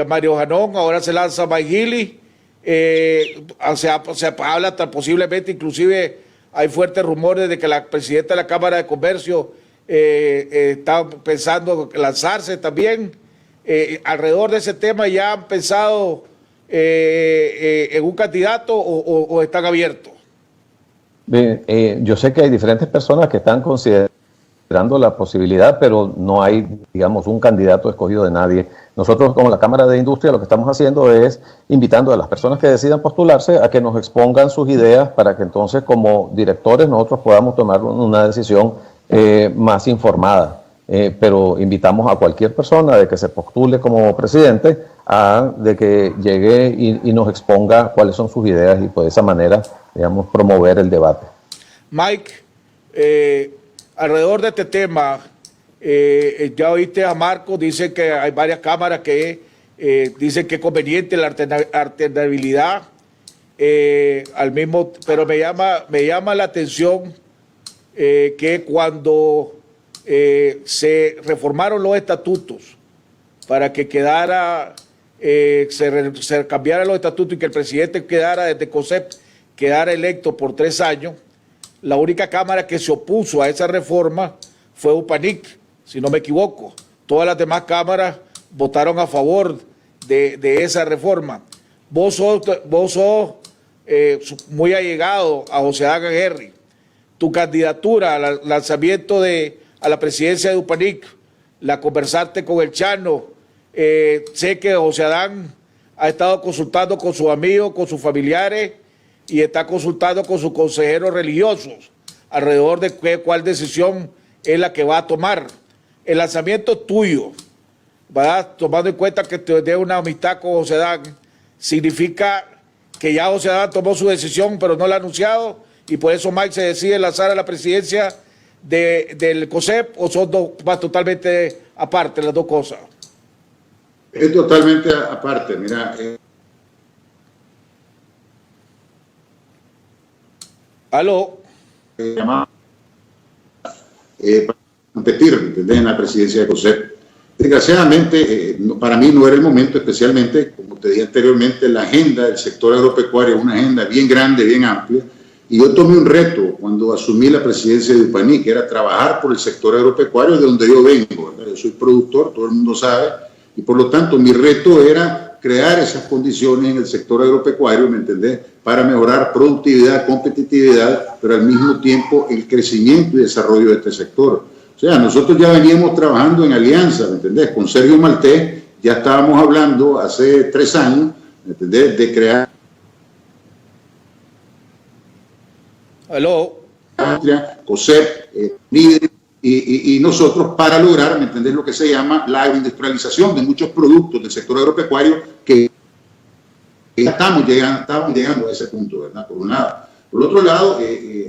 D: Mario Janón, ahora se lanza Mike Gili. Se habla posiblemente, inclusive hay fuertes rumores de que la presidenta de la Cámara de Comercio está pensando lanzarse también. Alrededor de ese tema, ¿ya han pensado en un candidato o están abiertos?
I: Yo sé que hay diferentes personas que están considerando la posibilidad, pero no hay, digamos, un candidato escogido de nadie. Nosotros, como la Cámara de Industria, lo que estamos haciendo es invitando a las personas que decidan postularse a que nos expongan sus ideas para que entonces, como directores, nosotros podamos tomar una decisión más informada. Pero invitamos a cualquier persona de que se postule como presidente de que llegue y nos exponga cuáles son sus ideas y de esa manera, digamos, promover el debate.
D: Mike, alrededor de este tema, ya oíste a Marco, dice que hay varias cámaras que dicen que es conveniente la alternabilidad, pero me llama la atención que cuando se reformaron los estatutos para que se cambiaran los estatutos y que el presidente desde COSEP quedara electo por 3 años, la única cámara que se opuso a esa reforma fue UPANIC, si no me equivoco. Todas las demás cámaras votaron a favor de esa reforma. Vos sos muy allegado a José Adán Aguirre. Tu candidatura al lanzamiento a la presidencia de UPANIC, la conversaste con el Chano. Sé que José Adán ha estado consultando con sus amigos, con sus familiares y está consultando con sus consejeros religiosos alrededor de cuál decisión es la que va a tomar. El lanzamiento tuyo, ¿verdad? Tomando en cuenta que te dé una amistad con José Adán, significa que ya José Adán tomó su decisión pero no la ha anunciado y por eso Mike se decide lanzar a la presidencia del COSEP, o son más totalmente aparte las dos cosas.
J: Es totalmente aparte, mira.
D: ¿Aló?
J: Para competir, ¿entendés? En la presidencia de COSEP. Desgraciadamente, para mí no era el momento, especialmente, como te dije anteriormente, la agenda del sector agropecuario es una agenda bien grande, bien amplia, y yo tomé un reto cuando asumí la presidencia de UPANIC, que era trabajar por el sector agropecuario de donde yo vengo, ¿verdad? Yo soy productor, todo el mundo sabe, y por lo tanto mi reto era crear esas condiciones en el sector agropecuario, ¿me entendés?, para mejorar productividad, competitividad, pero al mismo tiempo el crecimiento y desarrollo de este sector. O sea, nosotros ya veníamos trabajando en alianza, ¿me entendés?, con Sergio Maltés, ya estábamos hablando hace 3 años, ¿me entendés?, de crear COSEP, líder, y nosotros para lograr, ¿me entendés?, lo que se llama la agroindustrialización de muchos productos del sector agropecuario que estamos llegando a ese punto, ¿verdad? Por un lado. Por otro lado,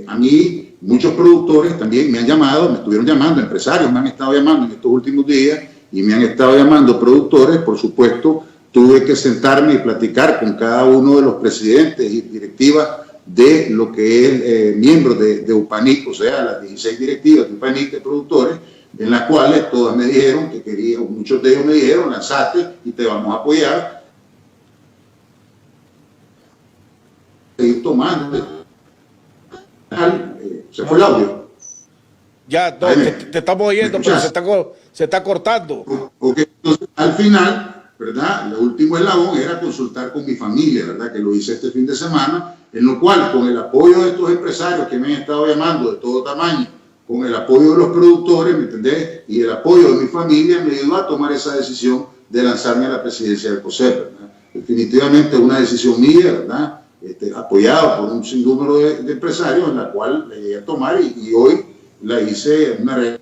J: a mí muchos productores también me han llamado, me estuvieron llamando, empresarios me han estado llamando en estos últimos días y me han estado llamando productores. Por supuesto, tuve que sentarme y platicar con cada uno de los presidentes y directivas de lo que es miembros de UPANIC, o sea, las 16 directivas de UPANIC de productores, en las cuales todas me dijeron que querían, muchos de ellos me dijeron, lanzate y te vamos a apoyar. Ir tomando. Se fue el audio.
D: Ya, no, te estamos oyendo, pero se está cortando.
J: Okay. Entonces, al final, ¿verdad?, el último eslabón era consultar con mi familia, ¿verdad?, que lo hice este fin de semana, en lo cual, con el apoyo de estos empresarios que me han estado llamando de todo tamaño, con el apoyo de los productores, ¿me entendés?, y el apoyo de mi familia, me ayudó a tomar esa decisión de lanzarme a la presidencia del COSEP, ¿verdad? Definitivamente una decisión mía, ¿verdad?, apoyado por un sinnúmero de empresarios, en la cual la llegué a tomar y hoy la hice una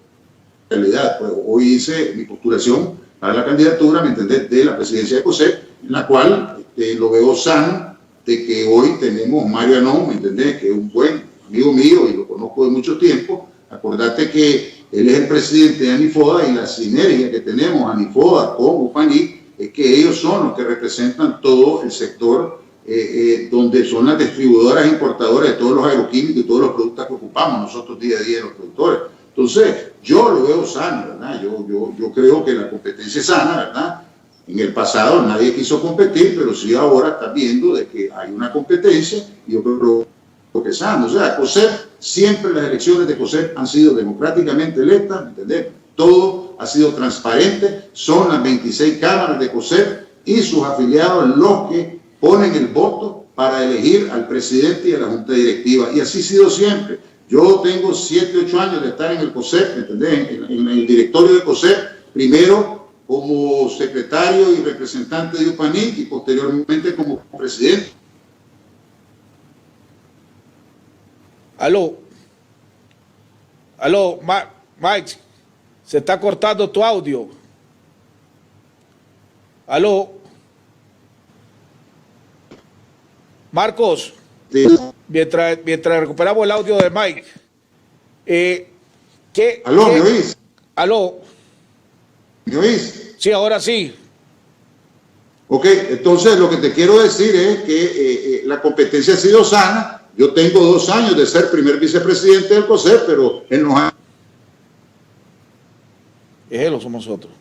J: realidad. Pues hoy hice mi postulación para la candidatura, ¿me entendés?, de la presidencia de COSEP, en la cual lo veo sano de que hoy tenemos Mario Anón, ¿me entendés?, que es un buen amigo mío y lo conozco de mucho tiempo. Acordate que él es el presidente de ANIFODA y la sinergia que tenemos ANIFODA con UPANIC es que ellos son los que representan todo el sector donde son las distribuidoras e importadoras de todos los agroquímicos y todos los productos que ocupamos nosotros día a día los productores. Entonces, yo lo veo sano, ¿verdad? Yo creo que la competencia es sana, ¿verdad? En el pasado nadie quiso competir, pero sí ahora está viendo de que hay una competencia y yo creo que es sano. O sea, COSEP, siempre las elecciones de COSEP han sido democráticamente electas, ¿me entendés? Todo ha sido transparente, son las 26 cámaras de COSEP y sus afiliados los que ponen el voto para elegir al presidente y a la junta directiva. Y así ha sido siempre. Yo tengo 7, 8 años de estar en el COSEP, ¿me entendés?, en el directorio de COSEP, primero como secretario y representante de UPANIC y posteriormente como presidente.
D: Aló, Mike, se está cortando tu audio. Aló, Marcos,
J: Sí.
D: mientras recuperamos el audio de Mike,
J: ¿Aló, me oís?
D: Aló.
J: ¿Me oís?
D: Sí, ahora sí.
J: Ok, entonces lo que te quiero decir es que la competencia ha sido sana. Yo tengo 2 años de ser primer vicepresidente del COSEP, pero en los años
D: Lo somos nosotros.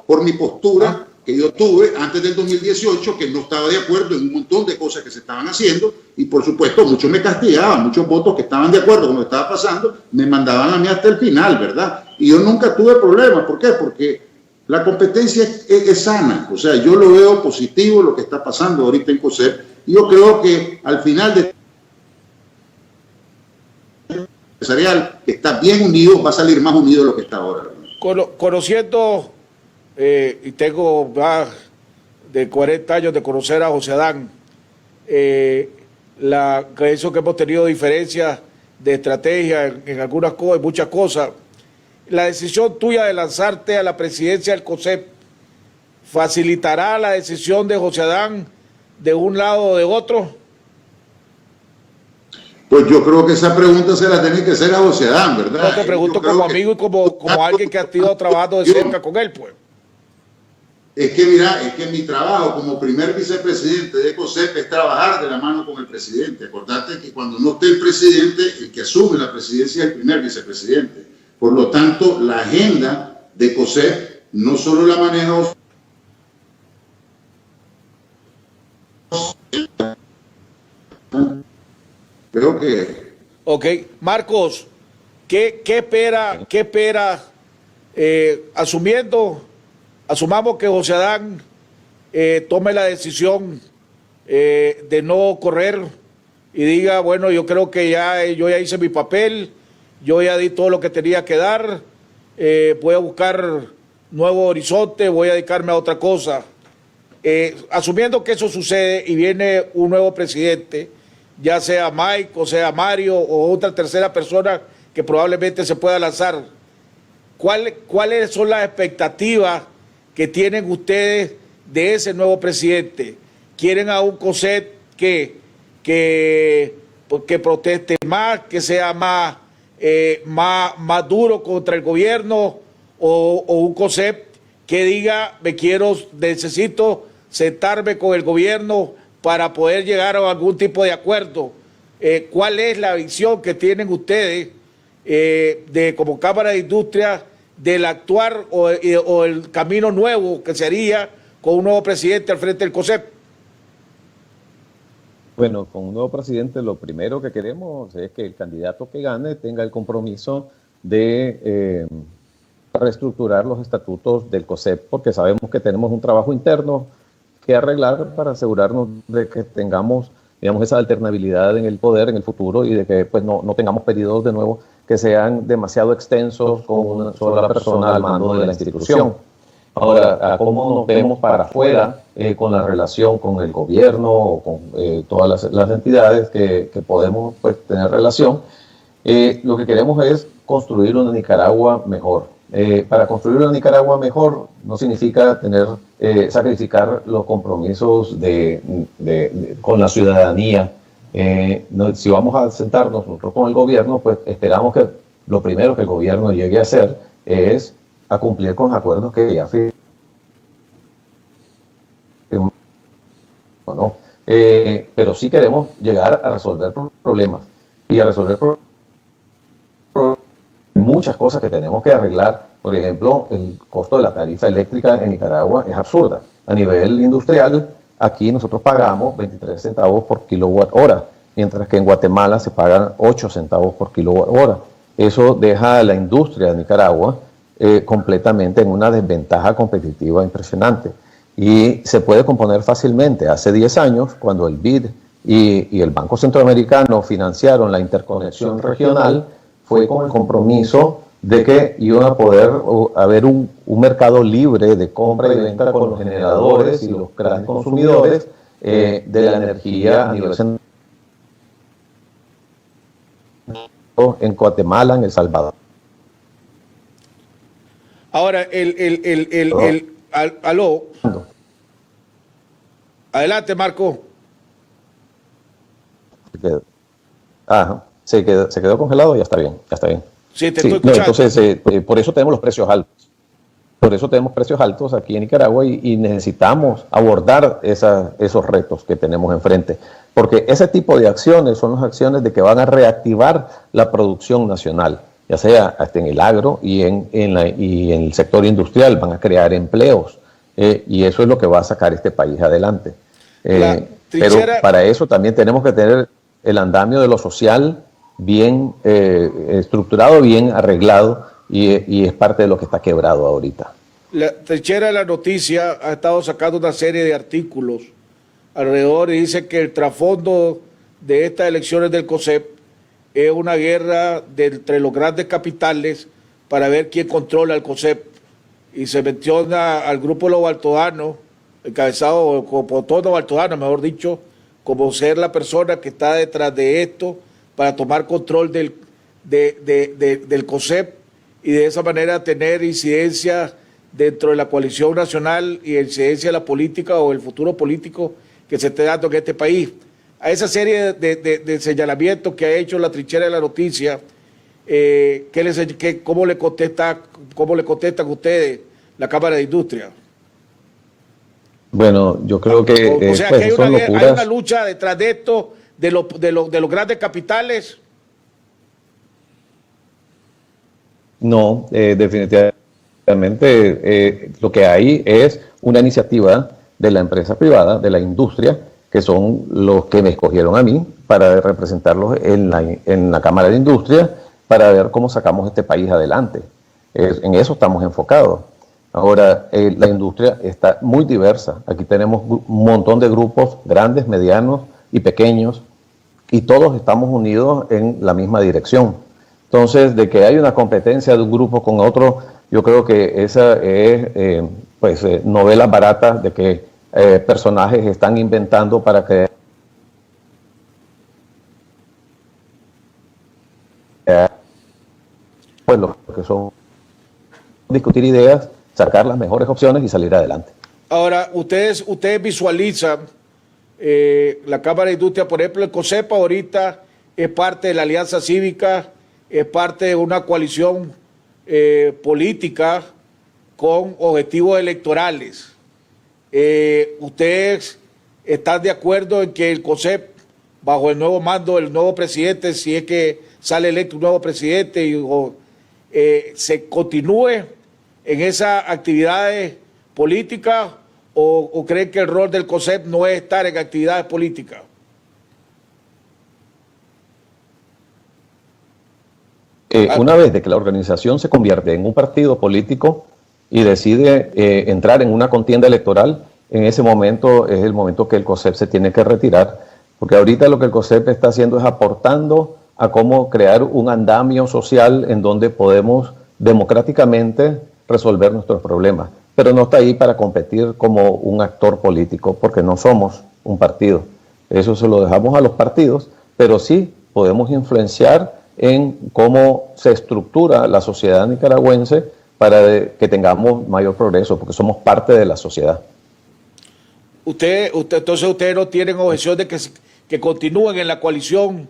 J: por mi postura que yo tuve antes del 2018, que no estaba de acuerdo en un montón de cosas que se estaban haciendo, y por supuesto muchos me castigaban, muchos votos que estaban de acuerdo con lo que estaba pasando, me mandaban a mí hasta el final, ¿verdad? Y yo nunca tuve problemas. ¿Por qué? Porque la competencia es sana. O sea, yo lo veo positivo lo que está pasando ahorita en COSEP, y yo creo que al final de empresarial que está bien unido, va a salir más unido de lo que está ahora.
D: Conociendo, y tengo más de 40 años de conocer a José Adán, eso que hemos tenido diferencias de estrategia en algunas cosas, en muchas cosas, la decisión tuya de lanzarte a la presidencia del COSEP facilitará la decisión de José Adán de un lado o de otro.
J: Pues yo creo que esa pregunta se la tiene que hacer a José Adán, ¿verdad?
D: No, te pregunto como amigo y como alguien que ha estado trabajando de cerca con él, pues.
J: Es que mira, es que mi trabajo como primer vicepresidente de COSEP es trabajar de la mano con el presidente. Acordate que cuando no esté el presidente, el que asume la presidencia es el primer vicepresidente. Por lo tanto, la agenda de COSEP no solo la maneja creo que...
D: Ok, Marcos, ¿qué espera asumamos que José Adán tome la decisión de no correr y diga, bueno, yo creo que yo ya hice mi papel, yo ya di todo lo que tenía que dar, voy a buscar nuevo horizonte, voy a dedicarme a otra cosa. Asumiendo que eso sucede y viene un nuevo presidente, ya sea Mike o sea Mario o otra tercera persona que probablemente se pueda lanzar, ¿cuáles son las expectativas que tienen ustedes de ese nuevo presidente? ¿Quieren a un COSEP que proteste más, que sea más duro contra el gobierno, o un COSEP que diga, necesito sentarme con el gobierno para poder llegar a algún tipo de acuerdo? ¿Cuál es la visión que tienen ustedes como Cámara de Industria del actuar o el camino nuevo que sería con un nuevo presidente al frente del COSEP?
I: Bueno, con un nuevo presidente lo primero que queremos es que el candidato que gane tenga el compromiso de reestructurar los estatutos del COSEP, porque sabemos que tenemos un trabajo interno que arreglar para asegurarnos de que tengamos, digamos, esa alternabilidad en el poder en el futuro y de que pues no tengamos periodos de nuevo que sean demasiado extensos con una sola persona al mando de la institución. Ahora, ¿cómo nos vemos para afuera con la relación con el gobierno o con todas las entidades que podemos pues, tener relación? Lo que queremos es construir una Nicaragua mejor. Para construir una Nicaragua mejor no significa sacrificar los compromisos con la ciudadanía. Si vamos a sentarnos nosotros con el gobierno, pues esperamos que lo primero que el gobierno llegue a hacer es a cumplir con los acuerdos que ya firmó. ¿No? Pero sí queremos llegar a resolver problemas y a resolver muchas cosas que tenemos que arreglar. Por ejemplo, el costo de la tarifa eléctrica en Nicaragua es absurda. A nivel industrial, aquí nosotros pagamos 23 centavos por kilowatt hora, mientras que en Guatemala se pagan 8 centavos por kilowatt hora. Eso deja a la industria de Nicaragua completamente en una desventaja competitiva impresionante. Y se puede componer fácilmente. Hace 10 años, cuando el BID y el Banco Centroamericano financiaron la interconexión regional, fue con el compromiso de que iba a poder haber un mercado libre de compra y venta con los generadores y los grandes consumidores de la energía a nivel central en Guatemala, en El Salvador.
D: Ahora, aló. Adelante, Marco.
I: Se quedó congelado, ya está bien.
D: Sí, te estoy escuchando.
I: Entonces, por eso tenemos los precios altos. Por eso tenemos precios altos aquí en Nicaragua y necesitamos abordar esos retos que tenemos enfrente. Porque ese tipo de acciones son las acciones de que van a reactivar la producción nacional, ya sea hasta en el agro y en el sector industrial, van a crear empleos. Y eso es lo que va a sacar este país adelante. Pero para eso también tenemos que tener el andamio de lo social bien estructurado, bien arreglado, y es parte de lo que está quebrado ahorita.
D: La trinchera de la noticia ha estado sacando una serie de artículos alrededor y dice que el trasfondo de estas elecciones del COSEP es una guerra entre los grandes capitales para ver quién controla el COSEP. Y se menciona al grupo Los Baltodanos, encabezado por Tono Baltodano, mejor dicho, como ser la persona que está detrás de esto para tomar control del COSEP y de esa manera tener incidencia dentro de la coalición nacional y incidencia de la política o el futuro político que se esté dando en este país. A esa serie de señalamientos que ha hecho la trinchera de la noticia, ¿cómo le contestan ustedes la Cámara de Industria?
I: Bueno, yo creo que
D: o sea, que hay una lucha detrás de esto, de los grandes capitales.
I: No, definitivamente lo que hay es una iniciativa de la empresa privada, de la industria, que son los que me escogieron a mí para representarlos en la Cámara de Industria, para ver cómo sacamos este país adelante. En eso estamos enfocados. Ahora, la industria está muy diversa. Aquí tenemos un montón de grupos, grandes, medianos y pequeños, y todos estamos unidos en la misma dirección. Entonces, de que hay una competencia de un grupo con otro, yo creo que esa es novelas baratas de que personajes están inventando para que pues lo que son discutir ideas, sacar las mejores opciones y salir adelante.
D: Ahora, ustedes visualizan la Cámara de Industria, por ejemplo, el COSEP ahorita es parte de la Alianza Cívica, es parte de una coalición política con objetivos electorales. ¿Ustedes están de acuerdo en que el COSEP, bajo el nuevo mando del nuevo presidente, si es que sale electo un nuevo presidente, se continúe en esas actividades políticas o creen que el rol del COSEP no es estar en actividades políticas?
I: Una vez de que la organización se convierte en un partido político y decide entrar en una contienda electoral, en ese momento es el momento que el COSEP se tiene que retirar, porque ahorita lo que el COSEP está haciendo es aportando a cómo crear un andamio social en donde podemos democráticamente resolver nuestros problemas, pero no está ahí para competir como un actor político, porque no somos un partido. Eso se lo dejamos a los partidos, pero sí podemos influenciar en cómo se estructura la sociedad nicaragüense para que tengamos mayor progreso, porque somos parte de la sociedad.
D: Entonces ustedes no tienen objeción de que continúen en la coalición,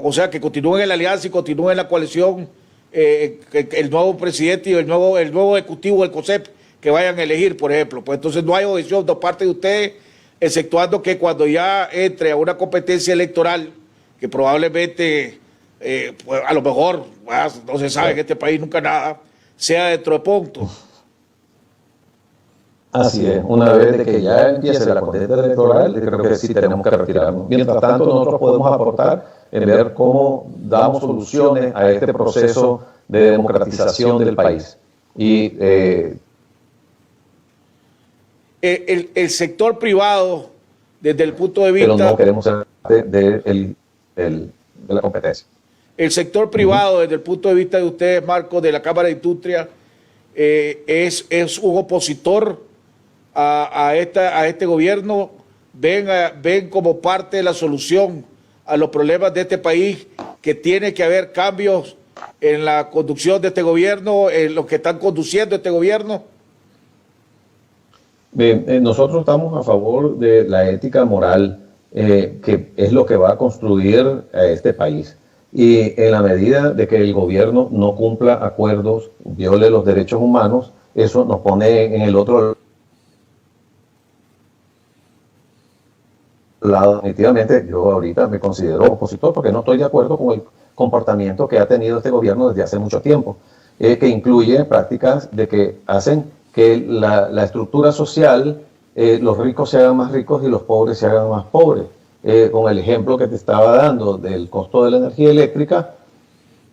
D: o sea, que continúen en la alianza y continúen en la coalición el nuevo presidente y el nuevo ejecutivo del COSEP que vayan a elegir, por ejemplo. Pues entonces no hay objeción de parte de ustedes, exceptuando que cuando ya entre a una competencia electoral, que probablemente, pues a lo mejor, no se sabe en este país nunca nada, sea dentro de punto.
I: Así es, una vez de que ya empiece la contienda electoral, yo creo que sí tenemos que retirarnos. Mientras tanto, nosotros podemos aportar en ver cómo damos soluciones a este proceso de democratización del país. Y
D: el sector privado, desde el punto de vista...
I: Pero no queremos ser de la competencia.
D: El sector privado, desde el punto de vista de ustedes, Marcos, de la Cámara de Industria, es un opositor a este gobierno. Ven como parte de la solución a los problemas de este país, que tiene que haber cambios en la conducción de este gobierno, en los que están conduciendo este gobierno.
I: Bien, nosotros estamos a favor de la ética moral, que es lo que va a construir a este país. Y en la medida de que el gobierno no cumpla acuerdos, viole los derechos humanos, eso nos pone en el otro lado. Definitivamente, yo ahorita me considero opositor porque no estoy de acuerdo con el comportamiento que ha tenido este gobierno desde hace mucho tiempo, que incluye prácticas de que hacen que la estructura social, los ricos se hagan más ricos y los pobres se hagan más pobres. Con el ejemplo que te estaba dando del costo de la energía eléctrica,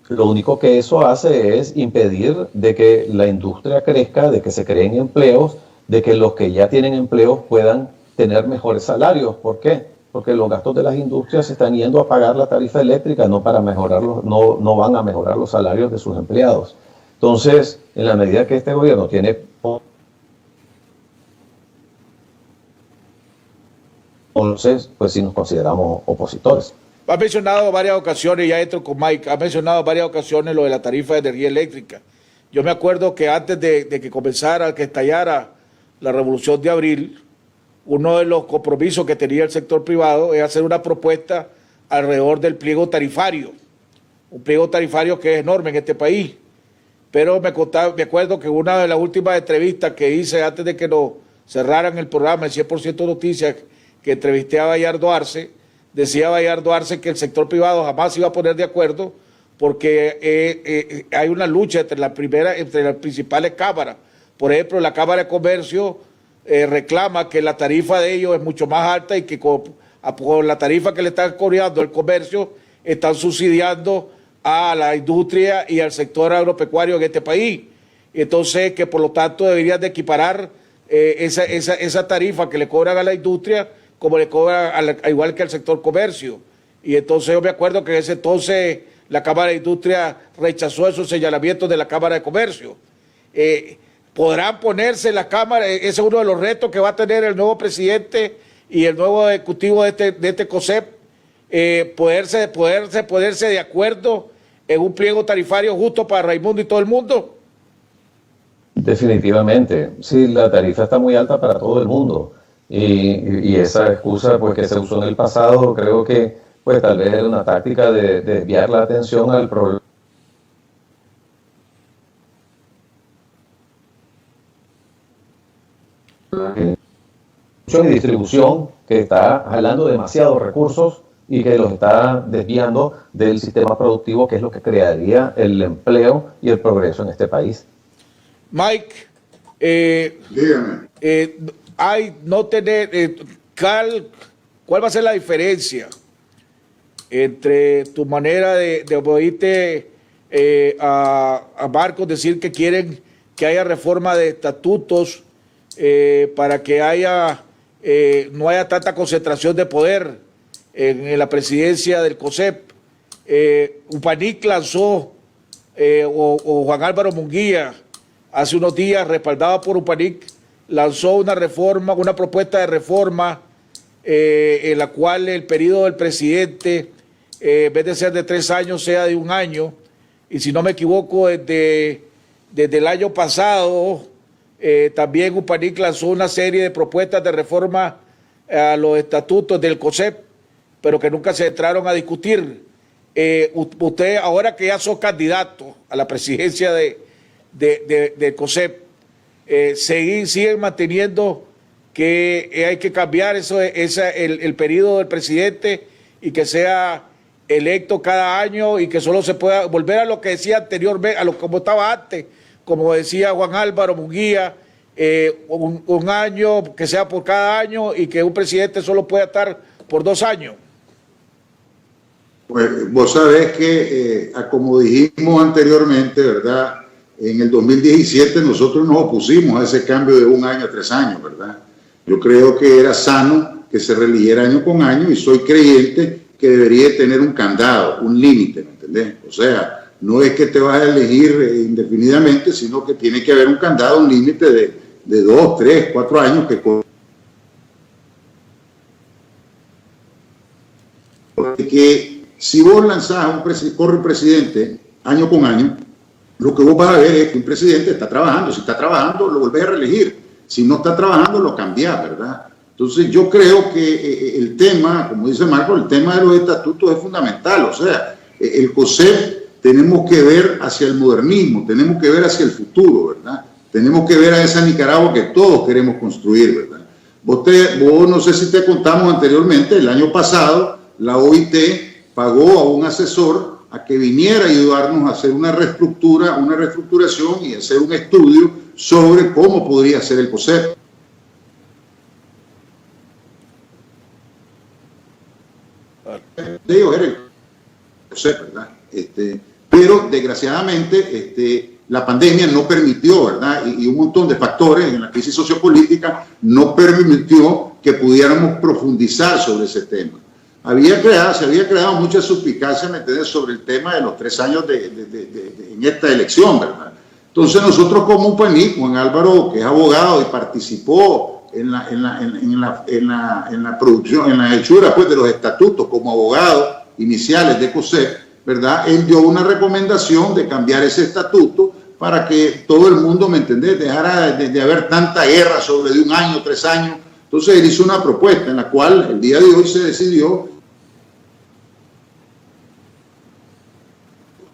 I: lo único que eso hace es impedir de que la industria crezca, de que se creen empleos, de que los que ya tienen empleos puedan tener mejores salarios. ¿Por qué? Porque los gastos de las industrias se están yendo a pagar la tarifa eléctrica, no para mejorarlos, no van a mejorar los salarios de sus empleados. Entonces, en la medida que este gobierno tiene... Entonces, pues sí nos consideramos opositores.
D: Ha mencionado varias ocasiones, ya entro con Mike, ha mencionado varias ocasiones lo de la tarifa de energía eléctrica. Yo me acuerdo que antes de que comenzara, que estallara la Revolución de Abril, uno de los compromisos que tenía el sector privado es hacer una propuesta alrededor del pliego tarifario, un pliego tarifario que es enorme en este país. Pero me acuerdo que una de las últimas entrevistas que hice antes de que nos cerraran el programa, el 100% Noticias, que entrevisté a Bayardo Arce, decía Bayardo Arce que el sector privado jamás se iba a poner de acuerdo porque hay una lucha entre las principales cámaras. Por ejemplo, la Cámara de Comercio reclama que la tarifa de ellos es mucho más alta y que con la tarifa que le están cobrando el comercio están subsidiando a la industria y al sector agropecuario en este país. Entonces, que por lo tanto deberían de equiparar esa tarifa que le cobran a la industria como le cobran igual que al sector comercio. Y entonces yo me acuerdo que en ese entonces la Cámara de Industria rechazó esos señalamientos de la Cámara de Comercio. ¿Podrán ponerse en la Cámara? Ese es uno de los retos que va a tener el nuevo presidente y el nuevo ejecutivo de este COSEP, poderse de acuerdo en un pliego tarifario justo para Raimundo y todo el mundo.
I: Definitivamente, sí, la tarifa está muy alta para todo el mundo y esa excusa pues que se usó en el pasado, creo que pues tal vez era una táctica de desviar la atención al problema y distribución que está jalando demasiados recursos y que los está desviando del sistema productivo, que es lo que crearía el empleo y el progreso en este país.
J: Dígame.
D: ¿Cuál va a ser la diferencia entre tu manera de oírte a Marcos decir que quieren que haya reforma de estatutos para que no haya tanta concentración de poder en la presidencia del COSEP? UPANIC lanzó, o Juan Álvaro Munguía, hace unos días, respaldado por UPANIC, lanzó una propuesta de reforma en la cual el periodo del presidente, en vez de ser de 3 años, sea de 1 año, y si no me equivoco, es de desde el año pasado, también UPANIC lanzó una serie de propuestas de reforma a los estatutos del COSEP, pero que nunca se entraron a discutir. Usted, ahora que ya sos candidato a la presidencia del COSEP, siguen manteniendo que hay que cambiar el periodo del presidente y que sea electo cada año y que solo se pueda volver a lo que decía anteriormente, como estaba antes, como decía Juan Álvaro Munguía, un año, que sea por cada año y que un presidente solo pueda estar por 2 años.
J: Pues vos sabés que, como dijimos anteriormente, ¿verdad? En el 2017 nosotros nos opusimos a ese cambio de 1 año a 3 años, ¿verdad? Yo creo que era sano que se reeligiera año con año y soy creyente que debería tener un candado, un límite, ¿me entendés? O sea, no es que te vas a elegir indefinidamente, sino que tiene que haber un candado, un límite de 2, 3, 4 años que si vos lanzás corre un presidente año con año, lo que vos vas a ver es que un presidente está trabajando. Si está trabajando, lo volvés a reelegir. Si no está trabajando, lo cambiás, ¿verdad? Entonces yo creo que el tema, como dice Marco, el tema de los estatutos es fundamental. O sea, el COSEP tenemos que ver hacia el modernismo, tenemos que ver hacia el futuro, ¿verdad? Tenemos que ver a esa Nicaragua que todos queremos construir, ¿verdad? Vos no sé si te contamos anteriormente, el año pasado la OIT pagó a un asesor a que viniera a ayudarnos a hacer una reestructuración y hacer un estudio sobre cómo podría ser el COSEP. De ellos era el COSEP, ¿verdad? Pero desgraciadamente la pandemia no permitió, ¿verdad? Y un montón de factores en la crisis sociopolítica no permitió que pudiéramos profundizar sobre ese tema. Se había creado mucha suspicacia, ¿me entiendes?, sobre el tema de los 3 años en esta elección, ¿verdad? Entonces nosotros como UPANIC, Juan Álvaro, que es abogado y participó en la producción, en la hechura pues, de los estatutos como abogado iniciales de COSEP, ¿verdad? Él dio una recomendación de cambiar ese estatuto para que todo el mundo, ¿me entendés?, dejara de haber tanta guerra sobre de 1 año, 3 años. Entonces él hizo una propuesta en la cual el día de hoy se decidió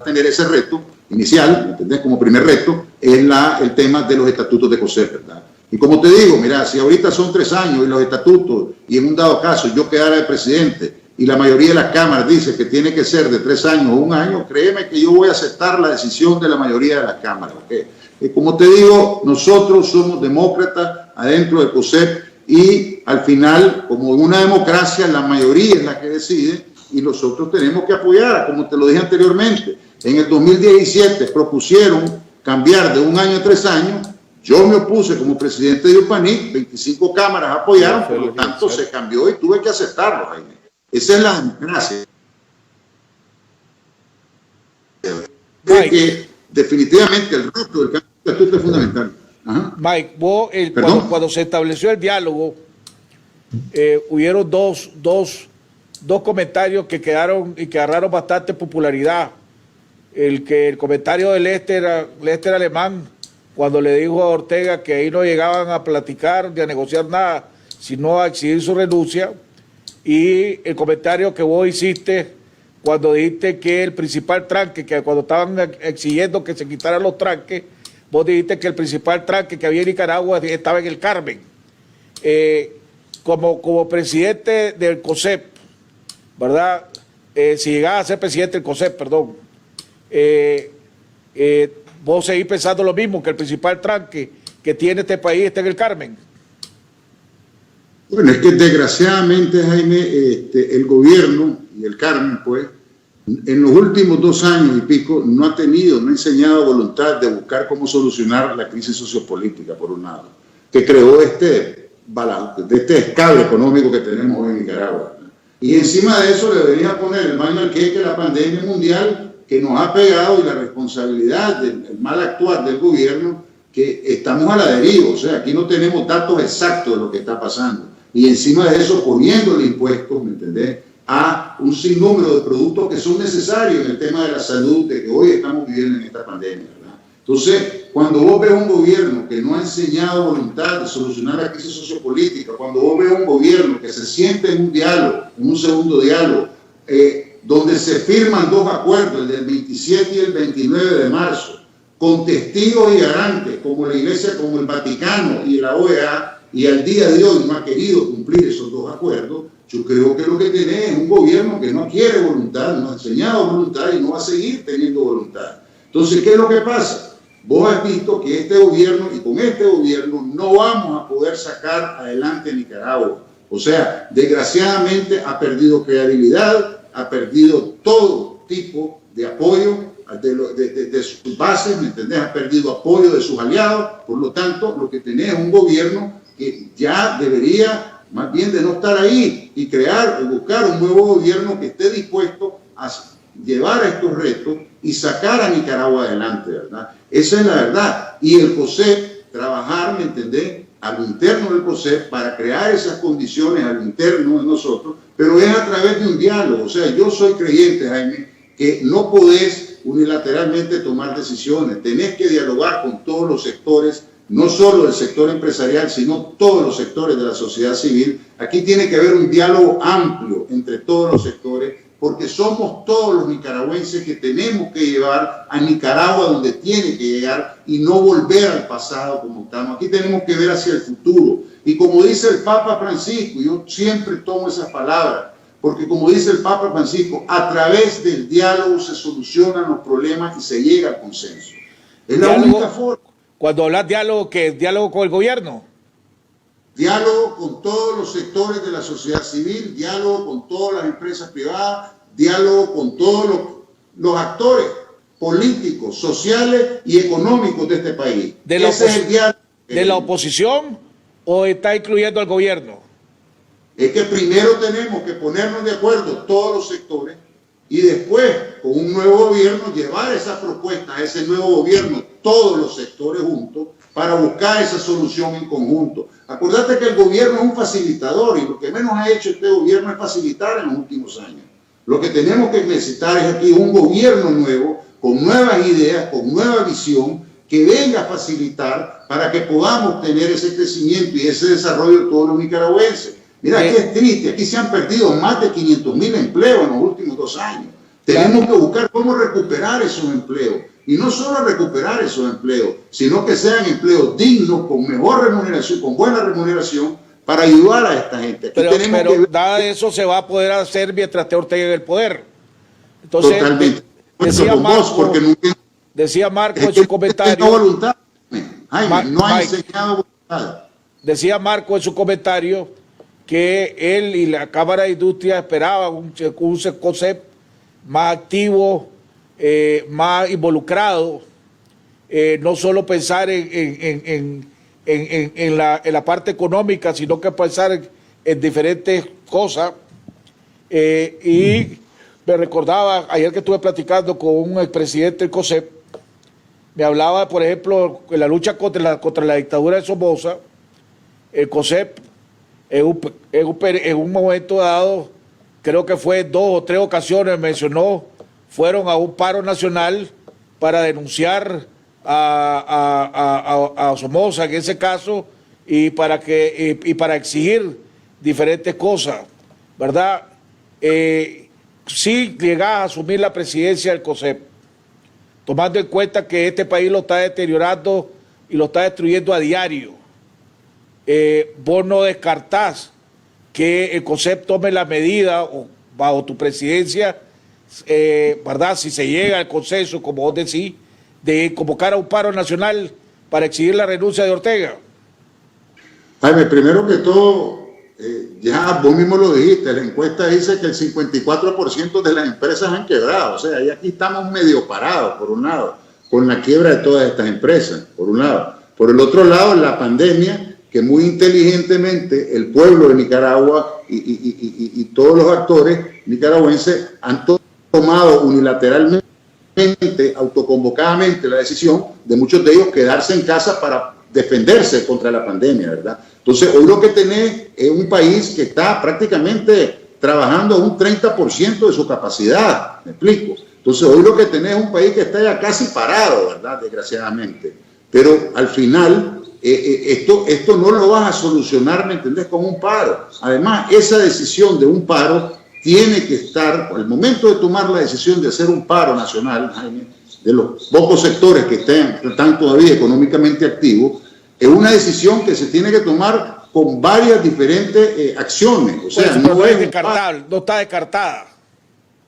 J: tener ese reto inicial, ¿me entendés?, como primer reto, es el tema de los estatutos de COSEP, ¿verdad? Y como te digo, mira, si ahorita son 3 años y los estatutos, y en un dado caso yo quedara de presidente, y la mayoría de las cámaras dice que tiene que ser de 3 años o 1 año, créeme que yo voy a aceptar la decisión de la mayoría de las cámaras, ¿ok? Como te digo, nosotros somos demócratas adentro del COSEP y al final, como en una democracia, la mayoría es la que decide y nosotros tenemos que apoyar, como te lo dije anteriormente. En el 2017 propusieron cambiar de 1 año a 3 años. Yo me opuse como presidente de UPANIC, 25 cámaras apoyaron, por lo tanto se cambió y tuve que aceptarlo, Jaime. Esa es la democracia. Que definitivamente el resto del cambio de estatuto es fundamental. Ajá.
D: Mike, vos, cuando se estableció el diálogo, hubieron dos comentarios que quedaron y que agarraron bastante popularidad. El comentario de Lester Alemán, cuando le dijo a Ortega que ahí no llegaban a platicar ni a negociar nada, sino a exigir su renuncia, y el comentario que vos hiciste cuando dijiste que el principal tranque, que cuando estaban exigiendo que se quitaran los tranques, vos dijiste que el principal tranque que había en Nicaragua estaba en el Carmen. Como presidente del COSEP, ¿verdad? Si llegás a ser presidente del COSEP, perdón, vos seguís pensando lo mismo, que el principal tranque que tiene este país está en el Carmen.
J: Bueno, es que desgraciadamente, Jaime, el gobierno y el Carmen, pues, en los últimos 2 años y pico no ha enseñado voluntad de buscar cómo solucionar la crisis sociopolítica, por un lado, que creó este escabio económico que tenemos hoy en Nicaragua. Y encima de eso le debería poner el baño al queque la pandemia mundial que nos ha pegado y la responsabilidad del mal actuar del gobierno, que estamos a la deriva. O sea, aquí no tenemos datos exactos de lo que está pasando. Y encima de eso poniéndole impuestos, ¿me entendés?, a un sinnúmero de productos que son necesarios en el tema de la salud de que hoy estamos viviendo en esta pandemia, ¿verdad? Entonces, cuando vos ves un gobierno que no ha enseñado voluntad de solucionar la crisis sociopolítica, cuando vos ves un gobierno que se siente en un diálogo, en un segundo diálogo, donde se firman 2 acuerdos, el del 27 y el 29 de marzo, con testigos y garantes como la Iglesia, como el Vaticano y la OEA, y al día de hoy no ha querido cumplir esos 2 acuerdos, yo creo que lo que tenés es un gobierno que no quiere voluntad, no ha enseñado voluntad y no va a seguir teniendo voluntad. Entonces, ¿qué es lo que pasa? Vos has visto que este gobierno, y con este gobierno, no vamos a poder sacar adelante Nicaragua. O sea, desgraciadamente ha perdido credibilidad, ha perdido todo tipo de apoyo de sus bases, ¿me entendés? Ha perdido apoyo de sus aliados. Por lo tanto, lo que tenés es un gobierno que ya debería, más bien, de no estar ahí y crear o buscar un nuevo gobierno que esté dispuesto a llevar a estos retos y sacar a Nicaragua adelante, ¿verdad? Esa es la verdad. Y el COSEP, trabajar, ¿me entendés?, a lo interno del COSEP para crear esas condiciones a lo interno de nosotros, pero es a través de un diálogo. O sea, yo soy creyente, Jaime, que no podés unilateralmente tomar decisiones. Tenés que dialogar con todos los sectores, no solo el sector empresarial, sino todos los sectores de la sociedad civil. Aquí tiene que haber un diálogo amplio entre todos los sectores, porque somos todos los nicaragüenses que tenemos que llevar a Nicaragua donde tiene que llegar y no volver al pasado como estamos. Aquí tenemos que ver hacia el futuro. Y como dice el Papa Francisco, yo siempre tomo esas palabras, porque como dice el Papa Francisco, a través del diálogo se solucionan los problemas y se llega al consenso. Es la única forma.
D: Cuando hablas diálogo, ¿qué? ¿Diálogo con el gobierno?
J: Diálogo con todos los sectores de la sociedad civil, diálogo con todas las empresas privadas, diálogo con todos los actores políticos, sociales y económicos de este país. Ese es el diálogo.
D: ¿De la oposición o está incluyendo al gobierno?
J: Es que primero tenemos que ponernos de acuerdo todos los sectores y después, con un nuevo gobierno, llevar esas propuestas a ese nuevo gobierno, todos los sectores juntos, para buscar esa solución en conjunto. Acordate que el gobierno es un facilitador y lo que menos ha hecho este gobierno es facilitar en los últimos años. Lo que tenemos que necesitar es aquí un gobierno nuevo, con nuevas ideas, con nueva visión, que venga a facilitar para que podamos tener ese crecimiento y ese desarrollo de todos los nicaragüenses. Mira, aquí es triste, aquí se han perdido más de 500.000 empleos en los últimos 2 años. Tenemos que buscar cómo recuperar esos empleos. Y no solo recuperar esos empleos, sino que sean empleos dignos, con mejor remuneración, con buena remuneración, para ayudar a esta gente. Aquí
D: pero nada de eso se va a poder hacer mientras esté Ortega en el poder. Entonces,
J: totalmente.
D: Decía Marco en su comentario.
J: Voluntad, Jaime, no ha enseñado voluntad.
D: Decía Marco en su comentario que él y la Cámara de Industria esperaban un COSEP más activo, más involucrado, no solo pensar en la parte económica, sino que pensar en diferentes cosas. Y me recordaba, ayer que estuve platicando con un expresidente del COSEP, me hablaba, por ejemplo, de la lucha contra la dictadura de Somoza. El COSEP, en un momento dado, creo que fue 2 o 3 ocasiones, mencionó, fueron a un paro nacional para denunciar a Somoza en ese caso y para exigir diferentes cosas, ¿verdad? Si llegás a asumir la presidencia del COSEP, tomando en cuenta que este país lo está deteriorando y lo está destruyendo a diario, vos no descartás que el COSEP tome la medida bajo tu presidencia, ¿verdad? Si se llega al consenso, como vos decís, de convocar a un paro nacional para exigir la renuncia de Ortega.
J: Jaime, primero que todo, ya vos mismo lo dijiste, la encuesta dice que el 54% de las empresas han quebrado. O sea, y aquí estamos medio parados, por un lado, con la quiebra de todas estas empresas, por un lado. Por el otro lado, la pandemia, que muy inteligentemente el pueblo de Nicaragua y todos los actores nicaragüenses han tomado unilateralmente, autoconvocadamente, la decisión de muchos de ellos quedarse en casa para defenderse contra la pandemia, ¿verdad? Entonces, hoy lo que tenés es un país que está prácticamente trabajando a un 30% de su capacidad, ¿me explico? Entonces hoy lo que tenés es un país que está ya casi parado, ¿verdad? Desgraciadamente. Pero al final esto no lo vas a solucionar, ¿me entendés?, con un paro. Además, esa decisión de un paro tiene que estar, al momento de tomar la decisión de hacer un paro nacional, Jaime, de los pocos sectores que están todavía económicamente activos, es una decisión que se tiene que tomar con varias diferentes acciones. O sea,
D: no es descartable, no está descartada.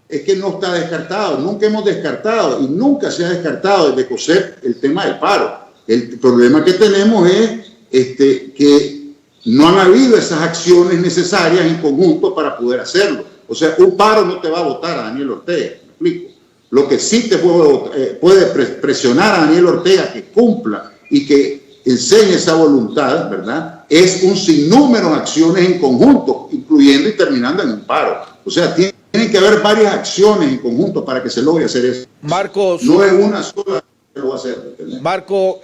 J: Es que no está descartado, nunca hemos descartado y nunca se ha descartado desde COSEP el tema del paro. El problema que tenemos es que no han habido esas acciones necesarias en conjunto para poder hacerlo. O sea, un paro no te va a votar a Daniel Ortega, ¿me explico? Lo que sí te puede presionar a Daniel Ortega que cumpla y que enseñe esa voluntad, ¿verdad?, es un sinnúmero de acciones en conjunto, incluyendo y terminando en un paro. O sea, tienen que haber varias acciones en conjunto para que se logre hacer eso.
D: Marcos,
J: no es una sola que lo va a hacer, ¿entendés?
D: Marco,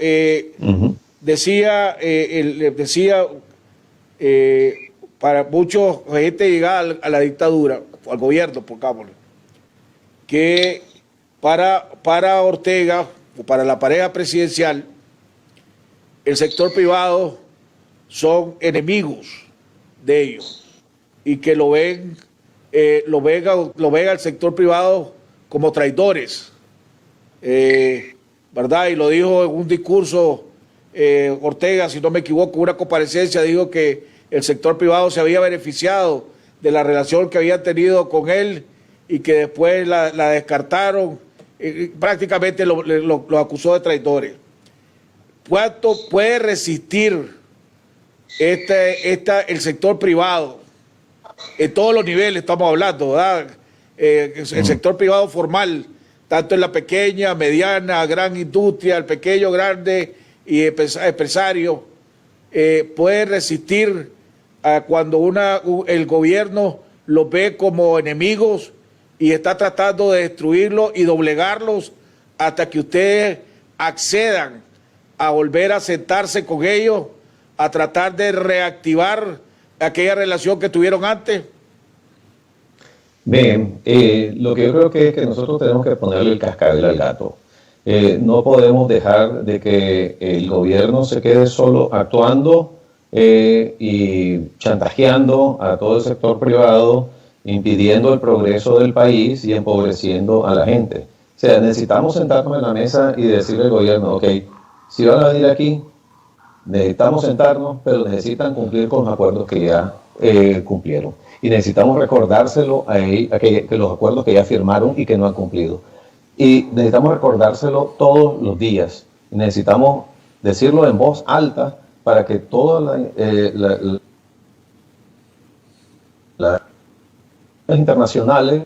D: decía para muchos gente llegada a la dictadura, al gobierno, pongámoslo, que para Ortega o para la pareja presidencial, el sector privado son enemigos de ellos y que lo ven al sector privado como traidores, ¿verdad? Y lo dijo en un discurso Ortega, si no me equivoco, una comparecencia, dijo que el sector privado se había beneficiado de la relación que habían tenido con él y que después la descartaron, prácticamente lo acusó de traidores. ¿Cuánto puede resistir el sector privado? En todos los niveles estamos hablando, ¿verdad? El sector privado formal, tanto en la pequeña, mediana, gran industria, el pequeño, grande y empresario, puede resistir cuando el gobierno los ve como enemigos y está tratando de destruirlos y doblegarlos hasta que ustedes accedan a volver a sentarse con ellos, a tratar de reactivar aquella relación que tuvieron antes?
I: Bien, lo que yo creo que es que nosotros tenemos que ponerle el cascabel al gato. No podemos dejar de que el gobierno se quede solo actuando y chantajeando a todo el sector privado, impidiendo el progreso del país y empobreciendo a la gente. O sea, necesitamos sentarnos en la mesa y decirle al gobierno, ok, si van a venir aquí, necesitamos sentarnos, pero necesitan cumplir con los acuerdos que ya cumplieron. Y necesitamos recordárselo a que los acuerdos que ya firmaron y que no han cumplido. Y necesitamos recordárselo todos los días. Y necesitamos decirlo en voz alta para que todas las internacionales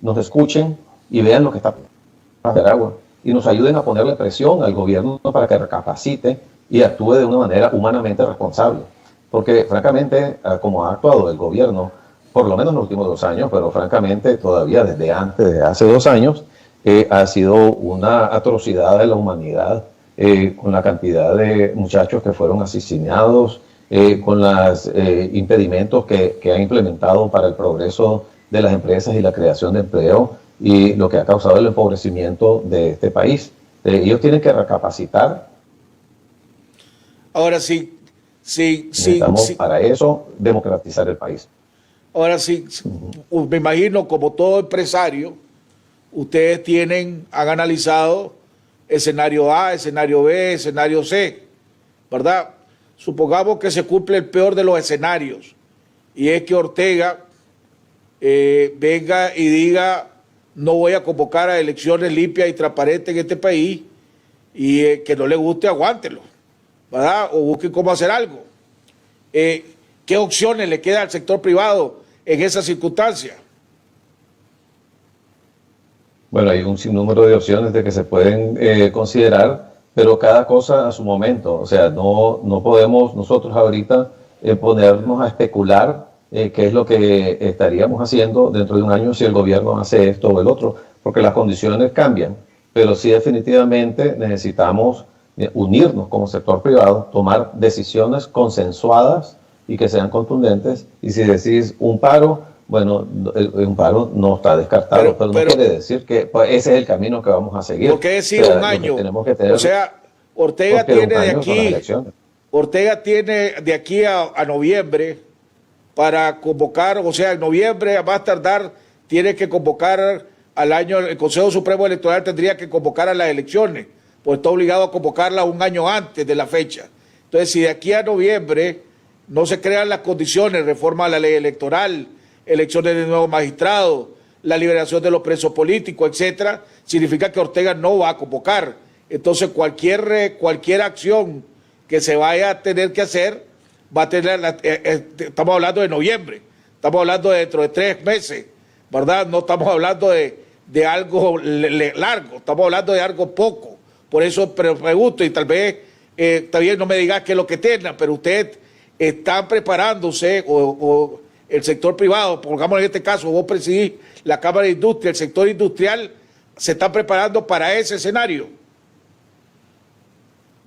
I: nos escuchen y vean lo que está pasando en Nicaragua y nos ayuden a ponerle presión al gobierno para que recapacite y actúe de una manera humanamente responsable. Porque francamente, como ha actuado el gobierno, por lo menos en los últimos 2 años, pero francamente todavía desde hace 2 años, ha sido una atrocidad de la humanidad, con la cantidad de muchachos que fueron asesinados, con los impedimentos que ha implementado para el progreso de las empresas y la creación de empleo, y lo que ha causado el empobrecimiento de este país. Ellos tienen que recapacitar.
D: Ahora sí,
I: necesitamos para eso democratizar el país.
D: Ahora sí, me imagino, como todo empresario, ustedes han analizado escenario A, escenario B, escenario C, ¿verdad? Supongamos que se cumple el peor de los escenarios, y es que Ortega venga y diga: no voy a convocar a elecciones limpias y transparentes en este país, y que no le guste, aguántelo, ¿verdad? O busque cómo hacer algo. ¿Qué opciones le queda al sector privado en esa circunstancia?
I: Bueno, hay un sinnúmero de opciones de que se pueden considerar, pero cada cosa a su momento. O sea, no podemos nosotros ahorita ponernos a especular qué es lo que estaríamos haciendo dentro de 1 año si el gobierno hace esto o el otro, porque las condiciones cambian. Pero sí, definitivamente necesitamos unirnos como sector privado, tomar decisiones consensuadas y que sean contundentes. Y si decís un paro, bueno, un paro no está descartado, pero no quiere decir que pues, ese es el camino que vamos a seguir.
D: ¿Por qué decir un año?
I: Tenemos que tener,
D: o sea, Ortega tiene de aquí a noviembre para convocar, o sea, en noviembre a más tardar tiene que convocar al año, el Consejo Supremo Electoral tendría que convocar a las elecciones, pues está obligado a convocarlas un año antes de la fecha. Entonces, si de aquí a noviembre no se crean las condiciones, reforma a la ley electoral, elecciones de nuevos magistrados, la liberación de los presos políticos, etcétera, significa que Ortega no va a convocar. Entonces, cualquier acción que se vaya a tener que hacer va a tener, estamos hablando de noviembre, estamos hablando de dentro de 3 meses, ¿verdad? No estamos hablando de algo largo, estamos hablando de algo poco. Por eso pregunto, y tal vez también no me digas qué es lo que tenga, pero usted está preparándose, o el sector privado, pongamos en este caso, vos presidís la Cámara de Industria, el sector industrial se está preparando para ese escenario.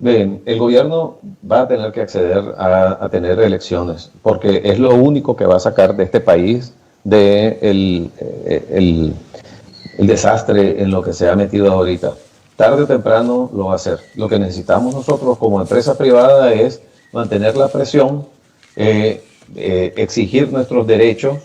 I: Bien, el gobierno va a tener que acceder a tener elecciones, porque es lo único que va a sacar de este país el desastre en lo que se ha metido ahorita. Tarde o temprano lo va a hacer. Lo que necesitamos nosotros como empresa privada es mantener la presión, exigir nuestros derechos,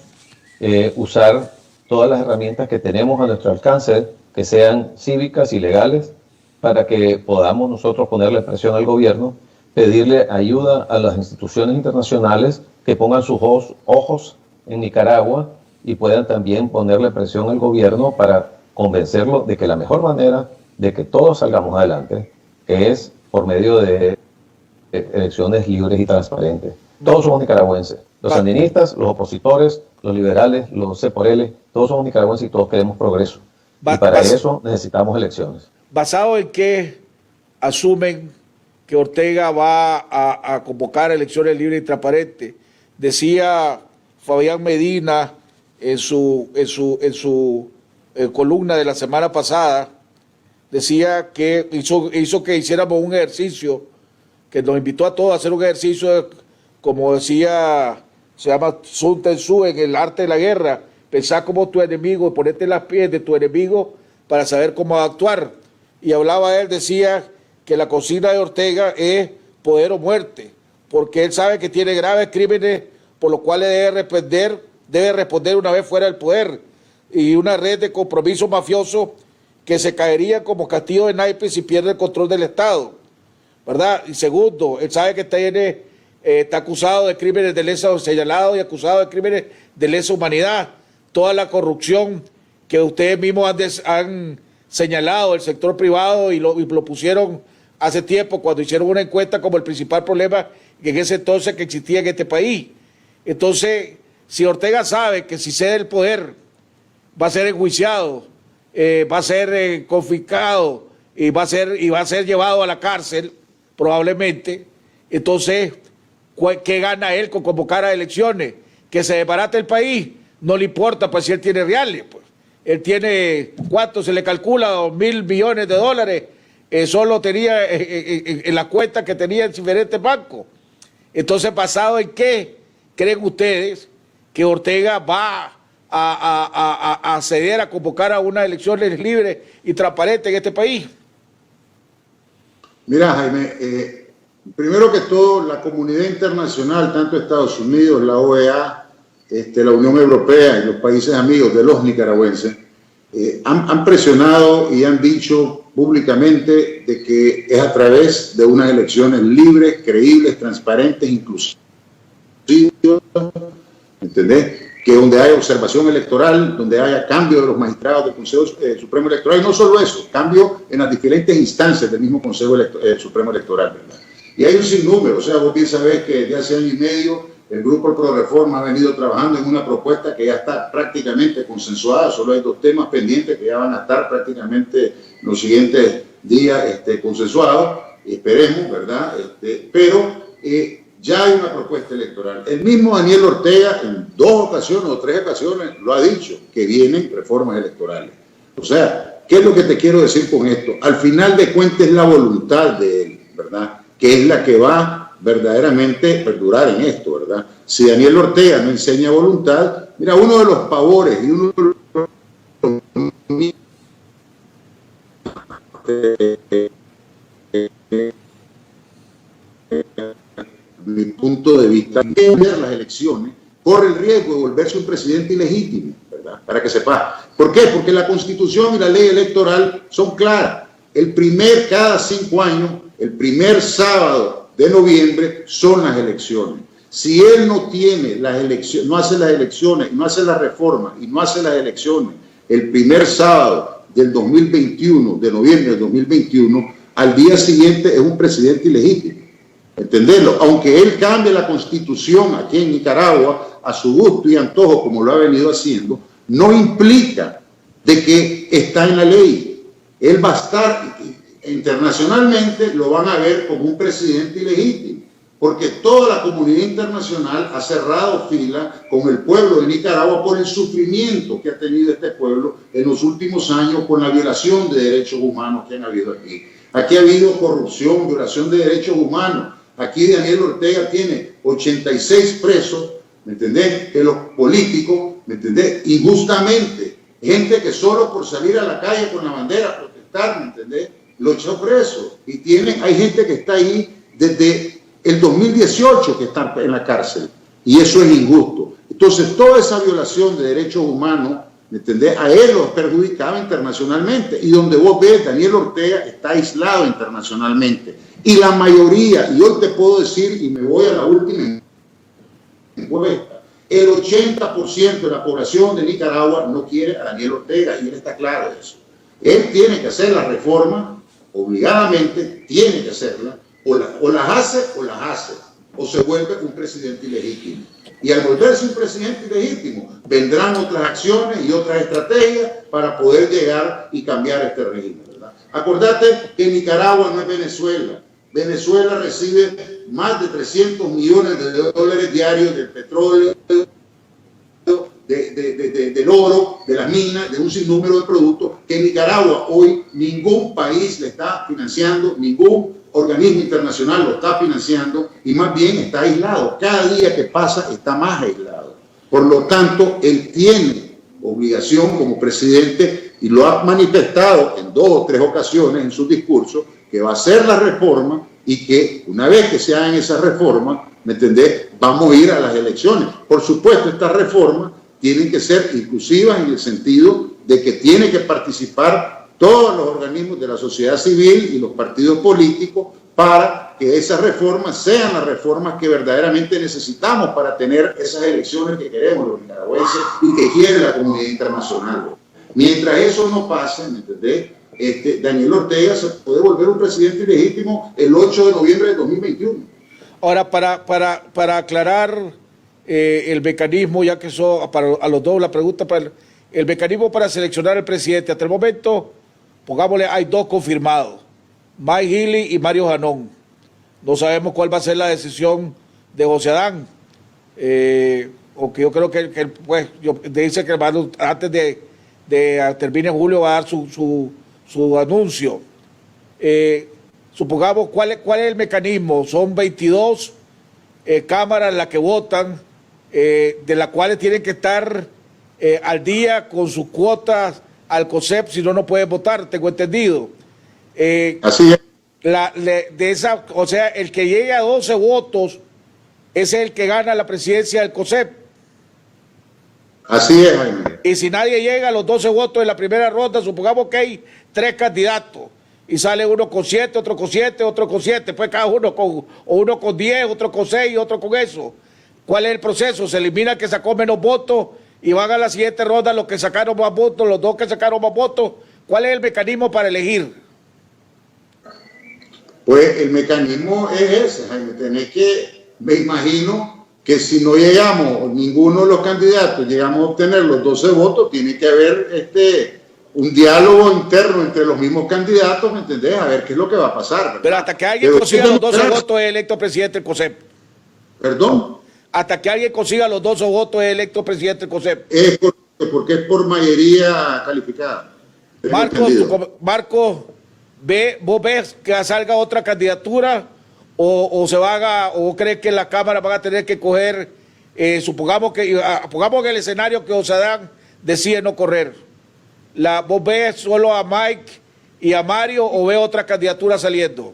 I: usar todas las herramientas que tenemos a nuestro alcance, que sean cívicas y legales, para que podamos nosotros ponerle presión al gobierno, pedirle ayuda a las instituciones internacionales que pongan sus ojos en Nicaragua y puedan también ponerle presión al gobierno para convencerlo de que la mejor manera de que todos salgamos adelante es por medio de elecciones libres y transparentes. Todos somos nicaragüenses, los sandinistas, los opositores, los liberales, los C por L, todos somos nicaragüenses y todos queremos progreso. Y para eso necesitamos elecciones.
D: ¿Basado en qué asumen que Ortega va a convocar elecciones libres y transparentes? Decía Fabián Medina en su columna de la semana pasada, decía que hizo que hiciéramos un ejercicio, que nos invitó a todos a hacer un ejercicio, como decía, se llama Sun Tzu en el arte de la guerra, pensar como tu enemigo, ponerte en las pies de tu enemigo para saber cómo actuar. Y hablaba él, decía que la consigna de Ortega es poder o muerte, porque él sabe que tiene graves crímenes por los cuales debe responder una vez fuera del poder, y una red de compromisos mafiosos que se caería como castillo de naipes si pierde el control del Estado, ¿verdad? Y segundo, él sabe que está acusado de crímenes de lesa, señalado y acusado de crímenes de lesa humanidad. Toda la corrupción que ustedes mismos han señalado, el sector privado, y lo pusieron hace tiempo cuando hicieron una encuesta como el principal problema que en ese entonces que existía en este país. Entonces, si Ortega sabe que si cede el poder va a ser enjuiciado, va a ser confiscado y va a ser llevado a la cárcel probablemente, entonces ¿qué gana él con convocar a elecciones? Que se desbarate el país, no le importa, pues si él tiene reales, pues él tiene, ¿cuánto se le calcula? 2.000 millones de dólares, solo tenía en la cuenta que tenía en diferentes bancos. Entonces, ¿basado en qué creen ustedes que Ortega va a acceder a convocar a unas elecciones libres y transparentes en este país?
J: Mira, Jaime, primero que todo, la comunidad internacional, tanto Estados Unidos, la OEA, la Unión Europea y los países amigos de los nicaragüenses, han presionado y han dicho públicamente de que es a través de unas elecciones libres, creíbles, transparentes, inclusivas, ¿entendés? Que donde haya observación electoral, donde haya cambio de los magistrados del Consejo Supremo Electoral, y no solo eso, cambio en las diferentes instancias del mismo Consejo Supremo Electoral, ¿verdad? Y hay un sinnúmero, o sea, vos bien sabés que desde hace año y medio el Grupo Pro Reforma ha venido trabajando en una propuesta que ya está prácticamente consensuada, solo hay 2 temas pendientes que ya van a estar prácticamente en los siguientes días consensuados, esperemos, ¿verdad? Pero ya hay una propuesta electoral. El mismo Daniel Ortega en 2 ocasiones o 3 ocasiones lo ha dicho, que vienen reformas electorales. O sea, ¿qué es lo que te quiero decir con esto? Al final de cuentas es la voluntad de él, ¿verdad? Que es la que va verdaderamente perdurar en esto, ¿verdad? Si Daniel Ortega no enseña voluntad, mira, uno de los pavores y uno de mi punto de vista, las elecciones, corre el riesgo de volverse un presidente ilegítimo, ¿verdad? Para que sepa. ¿Por qué? Porque la Constitución y la ley electoral son claras. Cada 5 años, el primer sábado de noviembre son las elecciones. Si él no tiene las elecciones, no hace las elecciones, no hace las reformas y no hace las elecciones el primer sábado del 2021, de noviembre del 2021, al día siguiente es un presidente ilegítimo. Entenderlo, aunque él cambie la Constitución aquí en Nicaragua a su gusto y antojo, como lo ha venido haciendo, no implica de que está en la ley. Él va a estar, internacionalmente lo van a ver como un presidente ilegítimo, porque toda la comunidad internacional ha cerrado fila con el pueblo de Nicaragua por el sufrimiento que ha tenido este pueblo en los últimos años con la violación de derechos humanos que han habido aquí. Aquí ha habido corrupción, violación de derechos humanos. Aquí Daniel Ortega tiene 86 presos, ¿me entendés? Que los políticos, ¿me entendés? Injustamente, gente que solo por salir a la calle con la bandera a protestar, ¿me entendés? Lo echó preso. Y hay gente que está ahí desde el 2018 que está en la cárcel. Y eso es injusto. Entonces, toda esa violación de derechos humanos, ¿me entendés? A él lo perjudicaba internacionalmente. Y donde vos ves, Daniel Ortega está aislado internacionalmente. Y la mayoría, y hoy te puedo decir, y me voy a la última encuesta, el 80% de la población de Nicaragua no quiere a Daniel Ortega, y él está claro de eso. Él tiene que hacer la reforma, obligadamente, tiene que hacerla, o las hace, o se vuelve un presidente ilegítimo. Y al volverse un presidente ilegítimo, vendrán otras acciones y otras estrategias para poder llegar y cambiar este régimen, ¿verdad? Acordate que Nicaragua no es Venezuela. Venezuela recibe más de 300 millones de dólares diarios del petróleo, del oro, de las minas, de un sinnúmero de productos que en Nicaragua hoy ningún país le está financiando, ningún organismo internacional lo está financiando y más bien está aislado. Cada día que pasa está más aislado. Por lo tanto, él tiene obligación como presidente y lo ha manifestado en 2 o 3 ocasiones en su discurso que va a hacer la reforma y que una vez que se hagan esas reformas, ¿me entendés? Vamos a ir a las elecciones. Por supuesto, estas reformas tienen que ser inclusivas en el sentido de que tienen que participar todos los organismos de la sociedad civil y los partidos políticos para que esas reformas sean las reformas que verdaderamente necesitamos para tener esas elecciones que queremos los nicaragüenses y que quiere la comunidad internacional. Mientras eso no pase, ¿me entendés? Daniel Ortega se puede volver un presidente ilegítimo el 8 de noviembre de 2021.
D: Ahora, para aclarar el mecanismo, ya que eso, a los dos la pregunta, el mecanismo para seleccionar al presidente, hasta el momento, pongámosle, hay 2 confirmados, Mike Healy y Mario Janón. No sabemos cuál va a ser la decisión de José Adán, aunque yo creo que pues, dice que antes de termine julio va a dar su anuncio. Supongamos, ¿cuál es el mecanismo? Son 22 cámaras las que votan, de las cuales tienen que estar al día con sus cuotas al COSEP, si no, no pueden votar, tengo entendido.
J: Así es.
D: O sea, el que llegue a 12 votos es el que gana la presidencia del COSEP.
J: Así es, Jaime.
D: Y si nadie llega a los 12 votos en la primera ronda, supongamos que hay 3 candidatos y sale uno con 7, otro con 7, otro con 7, pues cada uno con 10, otro con 6 y otro con eso. ¿Cuál es el proceso? Se elimina el que sacó menos votos y van a la siguiente ronda los que sacaron más votos, los 2 que sacaron más votos. ¿Cuál es el mecanismo para elegir?
J: Pues el mecanismo es ese, Jaime. Tenés que, me imagino que si no llegamos, ninguno de los candidatos llegamos a obtener los 12 votos, tiene que haber un diálogo interno entre los mismos candidatos, ¿me entendés? A ver qué es lo que va a pasar, ¿verdad?
D: Pero hasta que alguien consiga los 12 votos es electo presidente del COSEP.
J: ¿Perdón?
D: Hasta que alguien consiga los 12 votos es electo presidente del COSEP.
J: Porque es por mayoría calificada.
D: Marcos, ¿vos ves que salga otra candidatura o se van o crees que la Cámara van a tener que coger, pongamos que en el escenario que Osadán decide no correr? ¿Vos ves solo a Mike y a Mario o ves otra candidatura saliendo?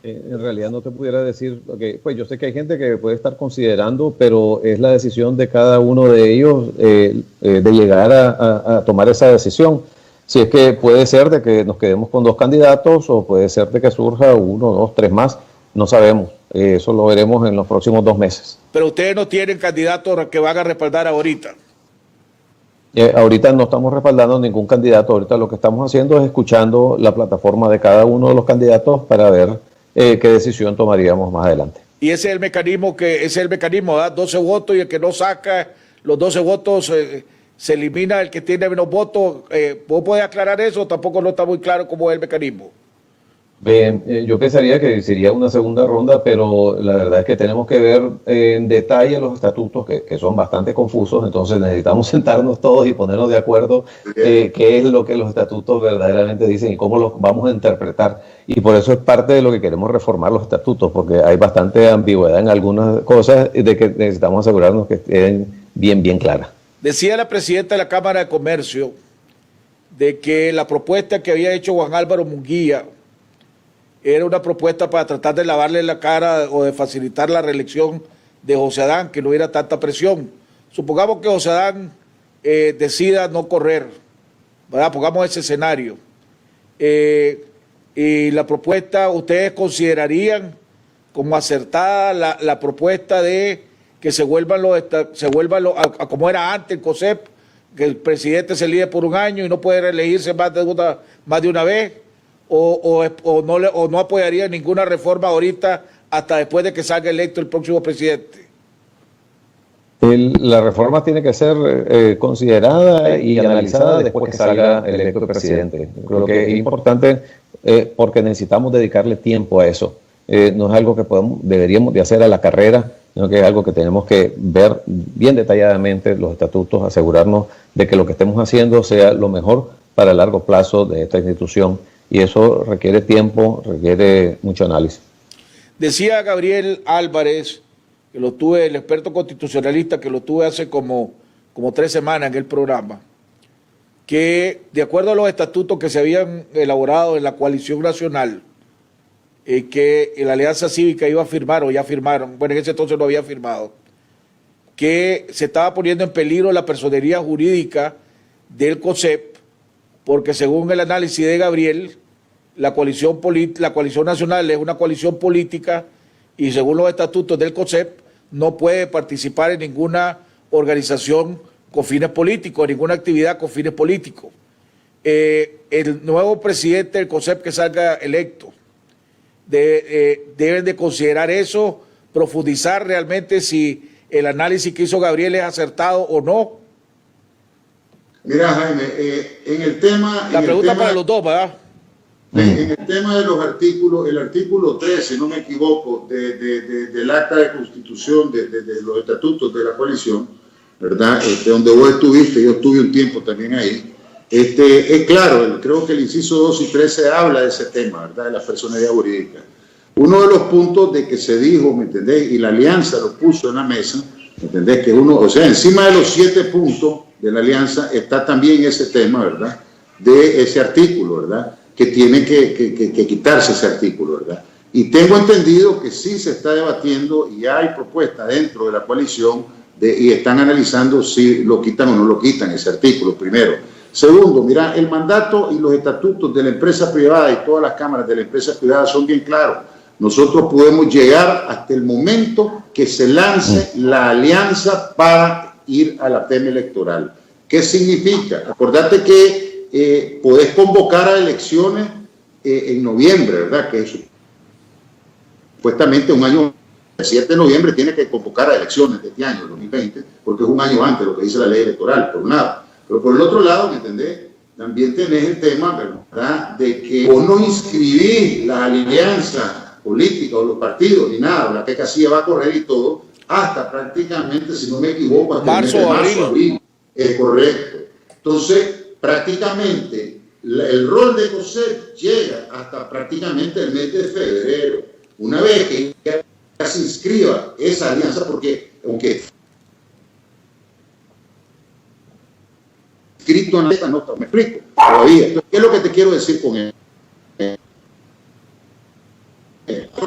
I: En realidad no te pudiera decir, pues yo sé que hay gente que puede estar considerando, pero es la decisión de cada uno de ellos de llegar a tomar esa decisión. Si es que puede ser de que nos quedemos con 2 candidatos o puede ser de que surja 1, 2, 3 más, no sabemos. Eso lo veremos en los próximos 2 meses.
D: Pero ustedes no tienen candidatos que van a respaldar ahorita.
I: Ahorita no estamos respaldando ningún candidato. Ahorita lo que estamos haciendo es escuchando la plataforma de cada uno de los candidatos para ver qué decisión tomaríamos más adelante.
D: Y ese es el mecanismo, ¿verdad? 12 votos, y el que no saca los 12 votos se elimina el que tiene menos votos. ¿Vos podés aclarar eso? Tampoco no está muy claro cómo es el mecanismo.
I: Bien, yo pensaría que sería una segunda ronda, pero la verdad es que tenemos que ver en detalle los estatutos que son bastante confusos, entonces necesitamos sentarnos todos y ponernos de acuerdo qué es lo que los estatutos verdaderamente dicen y cómo los vamos a interpretar. Y por eso es parte de lo que queremos reformar los estatutos, porque hay bastante ambigüedad en algunas cosas de que necesitamos asegurarnos que estén bien claras.
D: Decía la presidenta de la Cámara de Comercio de que la propuesta que había hecho Juan Álvaro Munguía era una propuesta para tratar de lavarle la cara o de facilitar la reelección de José Adán, que no hubiera tanta presión. Supongamos que José Adán decida no correr, ¿verdad? Pongamos ese escenario. Y la propuesta, ¿ustedes considerarían como acertada la propuesta de que se vuelvan como era antes el COSEP, que el presidente se elige por 1 año y no puede reelegirse más de una vez? ¿O no apoyaría ninguna reforma ahorita hasta después de que salga electo el próximo presidente?
I: La reforma tiene que ser considerada y analizada después que salga electo el presidente. Creo que es importante porque necesitamos dedicarle tiempo a eso. No es algo que deberíamos de hacer a la carrera, sino que es algo que tenemos que ver bien detalladamente los estatutos, asegurarnos de que lo que estemos haciendo sea lo mejor para el largo plazo de esta institución. Y eso requiere tiempo, requiere mucho análisis.
D: Decía Gabriel Álvarez, que lo tuve, el experto constitucionalista, que lo tuve hace como 3 semanas en el programa, que de acuerdo a los estatutos que se habían elaborado en la coalición nacional, que la Alianza Cívica iba a firmar, o ya firmaron, bueno, en ese entonces no había firmado, que se estaba poniendo en peligro la personería jurídica del COSEP, porque según el análisis de Gabriel, la coalición nacional es una coalición política y según los estatutos del COSEP no puede participar en ninguna organización con fines políticos, en ninguna actividad con fines políticos. El nuevo presidente del COSEP que salga electo deben de considerar eso, profundizar realmente si el análisis que hizo Gabriel es acertado o no.
J: Mira, Jaime, en el tema...
D: La pregunta para los dos, ¿verdad?
J: En el tema de los artículos, el artículo 13, si no me equivoco, del acta de constitución, de los estatutos de la coalición, ¿verdad? Donde vos estuviste, yo estuve un tiempo también ahí, es claro, creo que el inciso 2 y 13 habla de ese tema, ¿verdad? De la personalidad jurídica. Uno de los puntos de que se dijo, ¿me entendés? Y la alianza lo puso en la mesa, ¿me entendés? Que uno, o sea, encima de los 7 puntos de la alianza está también ese tema, ¿verdad? De ese artículo, ¿verdad? Que tiene que quitarse ese artículo, ¿verdad? Y tengo entendido que sí se está debatiendo y hay propuestas dentro de la coalición y están analizando si lo quitan o no lo quitan, ese artículo, primero. Segundo, mira, el mandato y los estatutos de la empresa privada y todas las cámaras de la empresa privada son bien claros. Nosotros podemos llegar hasta el momento que se lance la alianza para ir a la tema electoral. ¿Qué significa? Acordate que podés convocar a elecciones en noviembre, ¿verdad? Que es supuestamente un año, el 7 de noviembre tiene que convocar a elecciones de este año, el 2020, porque es un año antes de lo que dice la ley electoral, por un lado. Pero por el otro lado, ¿me entendés? También tenés el tema, ¿verdad? De que vos no inscribís la alianza política o los partidos ni nada, la que Casilla va a correr y todo, hasta prácticamente, si no me equivoco, hasta el mes de marzo, abril. Es correcto. Entonces, prácticamente el rol de COSEP llega hasta prácticamente el mes de febrero. una vez que ya se inscriba esa alianza, porque aunque escrito en la nota, me explico todavía. Entonces, ¿qué es lo que te quiero decir con eso?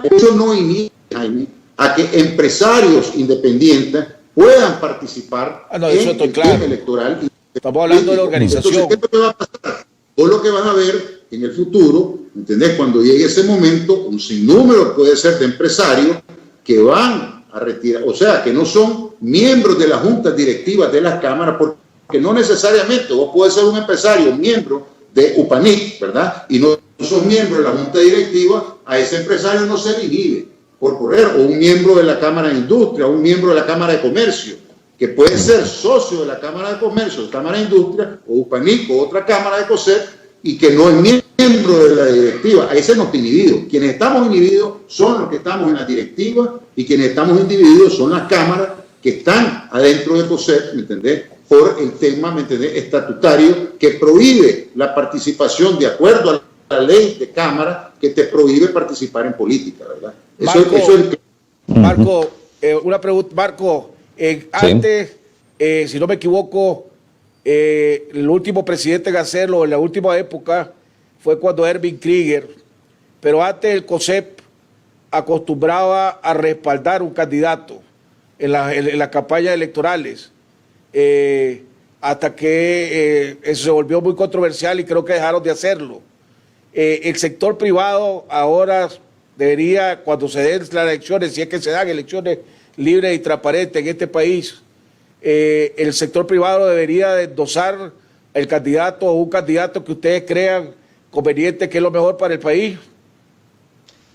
J: Eso no inicia, Jaime, a que empresarios independientes puedan participar en el tema electoral.
D: Estamos hablando de la organización.
J: Entonces, ¿qué es lo que va a pasar? O lo que van a ver en el futuro, ¿entendés? Cuando llegue ese momento, un sinnúmero puede ser de empresarios que van a retirar, o sea, que no son miembros de las juntas directivas de las cámaras, porque no necesariamente vos puedes ser un empresario, miembro de UPANIC, ¿verdad? Y no sos miembro de la junta directiva, a ese empresario no se le inhibe por correr, o un miembro de la Cámara de Industria, o un miembro de la Cámara de Comercio, que puede ser socio de la Cámara de Comercio, de la Cámara de Industria, o UPANIC, o otra Cámara de COSEP, y que no es miembro de la directiva. A ese no está inhibido. Quienes estamos inhibidos son los que estamos en la directiva, y quienes estamos inhibidos son las cámaras que están adentro de COSEP, ¿me entendés? Por el tema, ¿me entendés?, estatutario que prohíbe la participación de acuerdo a la ley de cámara que te prohíbe participar en política, ¿verdad?
D: Marco, una pregunta, Marco. Antes, si no me equivoco, el último presidente en hacerlo en la última época fue cuando Erwin Krieger, pero antes el COSEP acostumbraba a respaldar un candidato en las campañas electorales, hasta que eso se volvió muy controversial y creo que dejaron de hacerlo. El sector privado ahora debería, cuando se den las elecciones, si es que se dan elecciones libres y transparentes en este país, el sector privado debería de endosar el candidato o un candidato que ustedes crean conveniente, que es lo mejor para el país.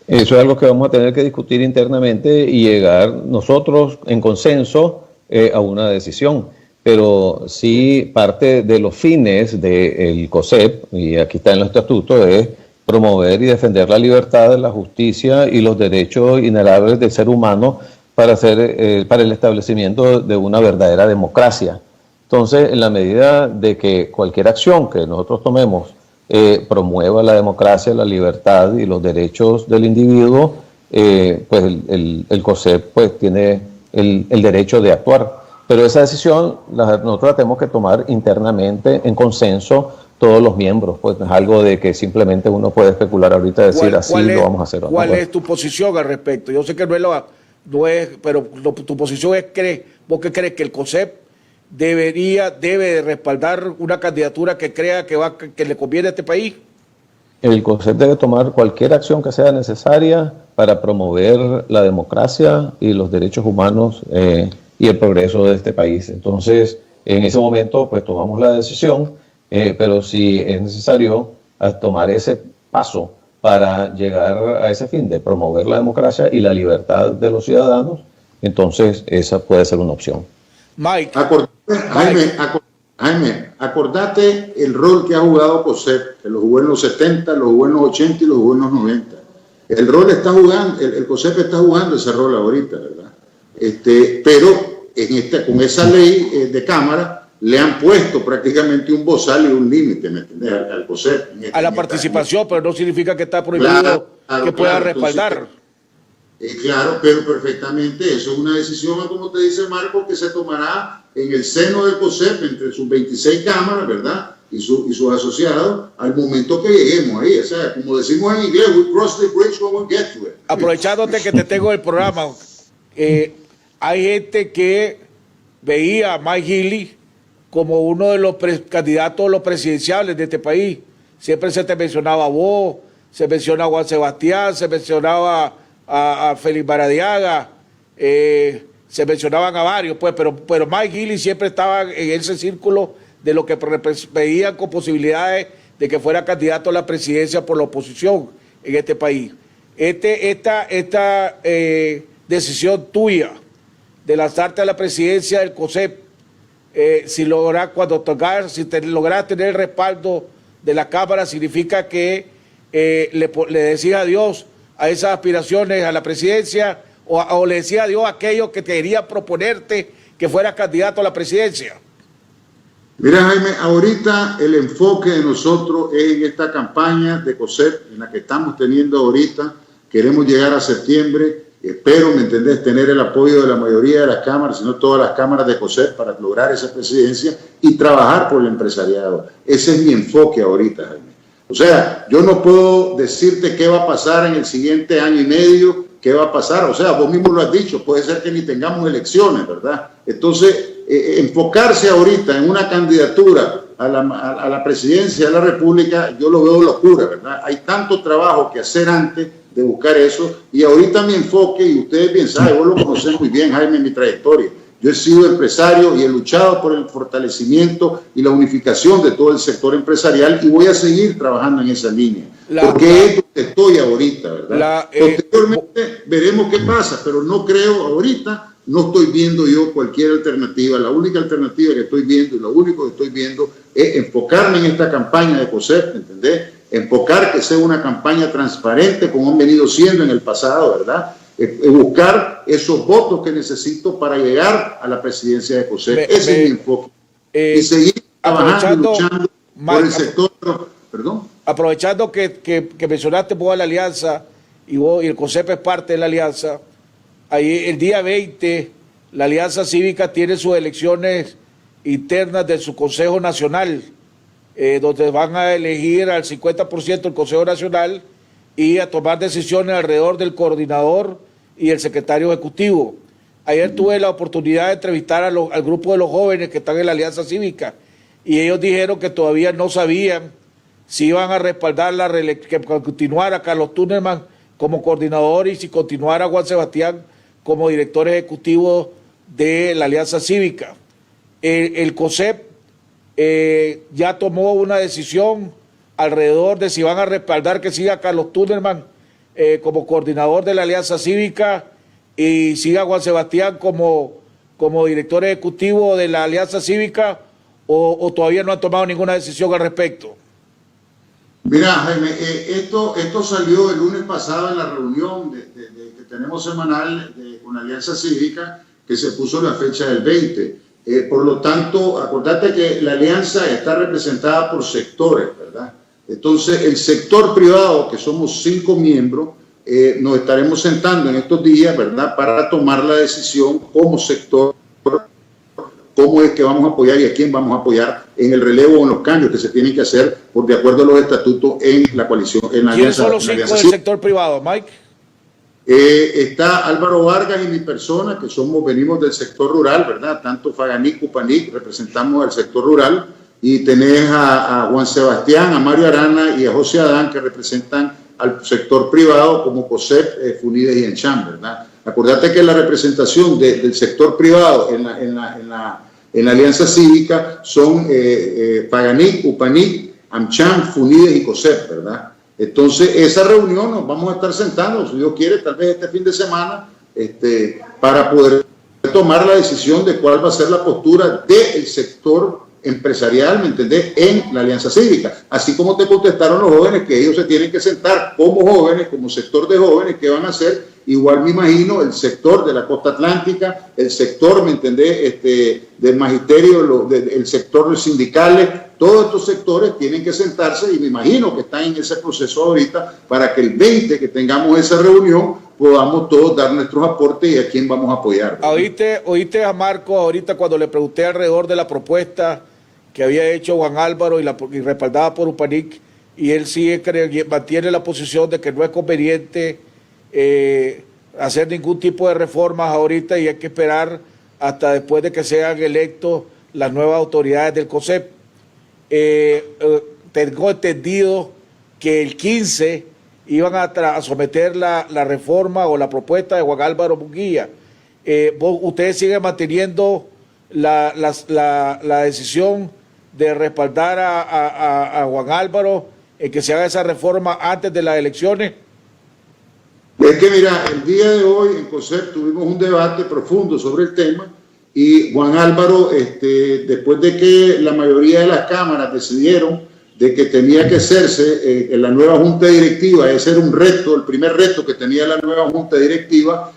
I: Eso es algo que vamos a tener que discutir internamente y llegar nosotros en consenso a una decisión. Pero sí, parte de los fines del COSEP, y aquí está en los estatutos, es promover y defender la libertad, la justicia y los derechos inalienables del ser humano para el establecimiento de una verdadera democracia. Entonces, en la medida de que cualquier acción que nosotros tomemos promueva la democracia, la libertad y los derechos del individuo, pues el COSEP pues, tiene el derecho de actuar. Pero esa decisión nosotros la tenemos que tomar internamente, en consenso, todos los miembros. Pues no es algo de que simplemente uno puede especular ahorita, decir así lo vamos a hacer.
D: ¿Cuál es tu posición al respecto? Yo sé que no es, pero tu posición es, ¿vos qué crees? ¿Que el COSEP debe respaldar una candidatura que crea que le conviene a este país?
I: El COSEP debe tomar cualquier acción que sea necesaria para promover la democracia y los derechos humanos y el progreso de este país. Entonces, en ese momento, pues tomamos la decisión, pero si es necesario tomar ese paso para llegar a ese fin de promover la democracia y la libertad de los ciudadanos, entonces esa puede ser una opción.
D: Mike.
J: Jaime, acordate el rol que ha jugado COSEP, que lo jugó en los 70, lo jugó en los 80 y lo jugó en los 90. El rol está jugando, el COSEP está jugando ese rol ahorita, ¿verdad? Pero con esa ley de cámara le han puesto prácticamente un bozal y un límite, ¿me entiendes? Al COSEP.
D: A la participación, pero no significa que está prohibido que pueda respaldar.
J: Claro, pero perfectamente, eso es una decisión, como te dice Marco, que se tomará en el seno del COSEP, entre sus 26 cámaras, ¿verdad? Y sus asociados, al momento que lleguemos ahí. O sea, como decimos en inglés, we cross the bridge when we get to it.
D: Aprovechándote que te tengo el programa, hay gente que veía a Mike Healy como uno de los candidatos a los presidenciales de este país. Siempre se te mencionaba a vos, se mencionaba a Juan Sebastián, se mencionaba a Félix Maradiaga, se mencionaban a varios, pues, pero Mike Healy siempre estaba en ese círculo de lo que veían con posibilidades de que fuera candidato a la presidencia por la oposición en este país. Esta decisión tuya de lanzarte a la presidencia del COSEP, si logras tener el respaldo de la Cámara, significa que le decías adiós a esas aspiraciones a la presidencia, o le decías adiós a aquellos que querían proponerte que fueras candidato a la presidencia.
J: Mira, Jaime, ahorita el enfoque de nosotros es en esta campaña de COSEP, en la que estamos teniendo ahorita, queremos llegar a septiembre, espero, ¿me entendés?, tener el apoyo de la mayoría de las cámaras, sino todas las cámaras de COSEP para lograr esa presidencia y trabajar por el empresariado. Ese es mi enfoque ahorita, Jaime. O sea, yo no puedo decirte qué va a pasar en el siguiente año y medio, qué va a pasar. O sea, vos mismo lo has dicho, puede ser que ni tengamos elecciones, ¿verdad? Entonces, enfocarse ahorita en una candidatura a la presidencia de la República, yo lo veo locura, ¿verdad? Hay tanto trabajo que hacer antes de buscar eso, y ahorita mi enfoque, y ustedes bien saben, vos lo conocen muy bien, Jaime, en mi trayectoria. Yo he sido empresario y he luchado por el fortalecimiento y la unificación de todo el sector empresarial, y voy a seguir trabajando en esa línea, porque es donde estoy ahorita, ¿verdad? Posteriormente veremos qué pasa, pero no creo ahorita. No estoy viendo yo cualquier alternativa. La única alternativa que estoy viendo y lo único que estoy viendo es enfocarme en esta campaña de COSEP, ¿entendés? Enfocar que sea una campaña transparente como han venido siendo en el pasado, ¿verdad? Buscar esos votos que necesito para llegar a la presidencia de COSEP. Ese es mi enfoque. Y seguir trabajando, luchando por el sector. Perdón.
D: Aprovechando que mencionaste vos a la alianza y el COSEP es parte de la alianza. Ahí el día 20, la Alianza Cívica tiene sus elecciones internas de su Consejo Nacional, donde van a elegir al 50% del Consejo Nacional y a tomar decisiones alrededor del coordinador y el secretario ejecutivo. Ayer tuve la oportunidad de entrevistar al grupo de los jóvenes que están en la Alianza Cívica, y ellos dijeron que todavía no sabían si iban a respaldar que continuara Carlos Tunnerman como coordinador y si continuara Juan Sebastián como director ejecutivo de la Alianza Cívica. El COSEP ya tomó una decisión alrededor de si van a respaldar que siga Carlos Tunnerman como coordinador de la Alianza Cívica y siga Juan Sebastián como director ejecutivo de la Alianza Cívica, o todavía no han tomado ninguna decisión al respecto.
J: Mira, Jaime, esto salió el lunes pasado en la reunión que tenemos semanal con la Alianza Cívica, que se puso la fecha del 20. Por lo tanto, acordate que la alianza está representada por sectores, ¿verdad? Entonces, el sector privado, que somos 5 miembros, nos estaremos sentando en estos días, ¿verdad?, para tomar la decisión como sector, cómo es que vamos a apoyar y a quién vamos a apoyar en el relevo o en los cambios que se tienen que hacer de acuerdo a los estatutos en la coalición. En la
D: ¿Quiénes son los 5 del sector privado, Mike?
J: Está Álvaro Vargas y mi persona, que venimos del sector rural, ¿verdad? Tanto Faganic, Upanic, representamos al sector rural, y tenés a Juan Sebastián, a Mario Arana y a José Adán, que representan al sector privado como COSEP, FUNIDES y ENCHAM, ¿verdad? Acordate que la representación del sector privado en la Alianza Cívica son Faganic, Upanic, AmCham, FUNIDES y COSEP, ¿verdad? Entonces, esa reunión nos vamos a estar sentando, si Dios quiere, tal vez este fin de semana, para poder tomar la decisión de cuál va a ser la postura del sector empresarial, ¿me entendés?, en la Alianza Cívica. Así como te contestaron los jóvenes que ellos se tienen que sentar como jóvenes, como sector de jóvenes, ¿qué van a hacer? Igual me imagino el sector de la costa atlántica, el sector, ¿me entendés?, del magisterio, el sector de sindicales, todos estos sectores tienen que sentarse, y me imagino que están en ese proceso ahorita para que el 20 que tengamos esa reunión podamos todos dar nuestros aportes y a quién vamos a apoyar.
D: ¿Oíste a Marco ahorita cuando le pregunté alrededor de la propuesta que había hecho Juan Álvaro y respaldada por Upanic, y él sí mantiene la posición de que no es conveniente hacer ningún tipo de reformas ahorita y hay que esperar hasta después de que sean electos las nuevas autoridades del COSEP? Tengo entendido que el 15 iban a someter la reforma o la propuesta de Juan Álvaro Munguía. ¿Ustedes siguen manteniendo la decisión de respaldar a Juan Álvaro en que se haga esa reforma antes de las elecciones?
J: Es que mira, el día de hoy en COSEP tuvimos un debate profundo sobre el tema, y Juan Álvaro, después de que la mayoría de las cámaras decidieron de que tenía que hacerse en la nueva junta directiva, ese era un reto, el primer reto que tenía la nueva junta directiva,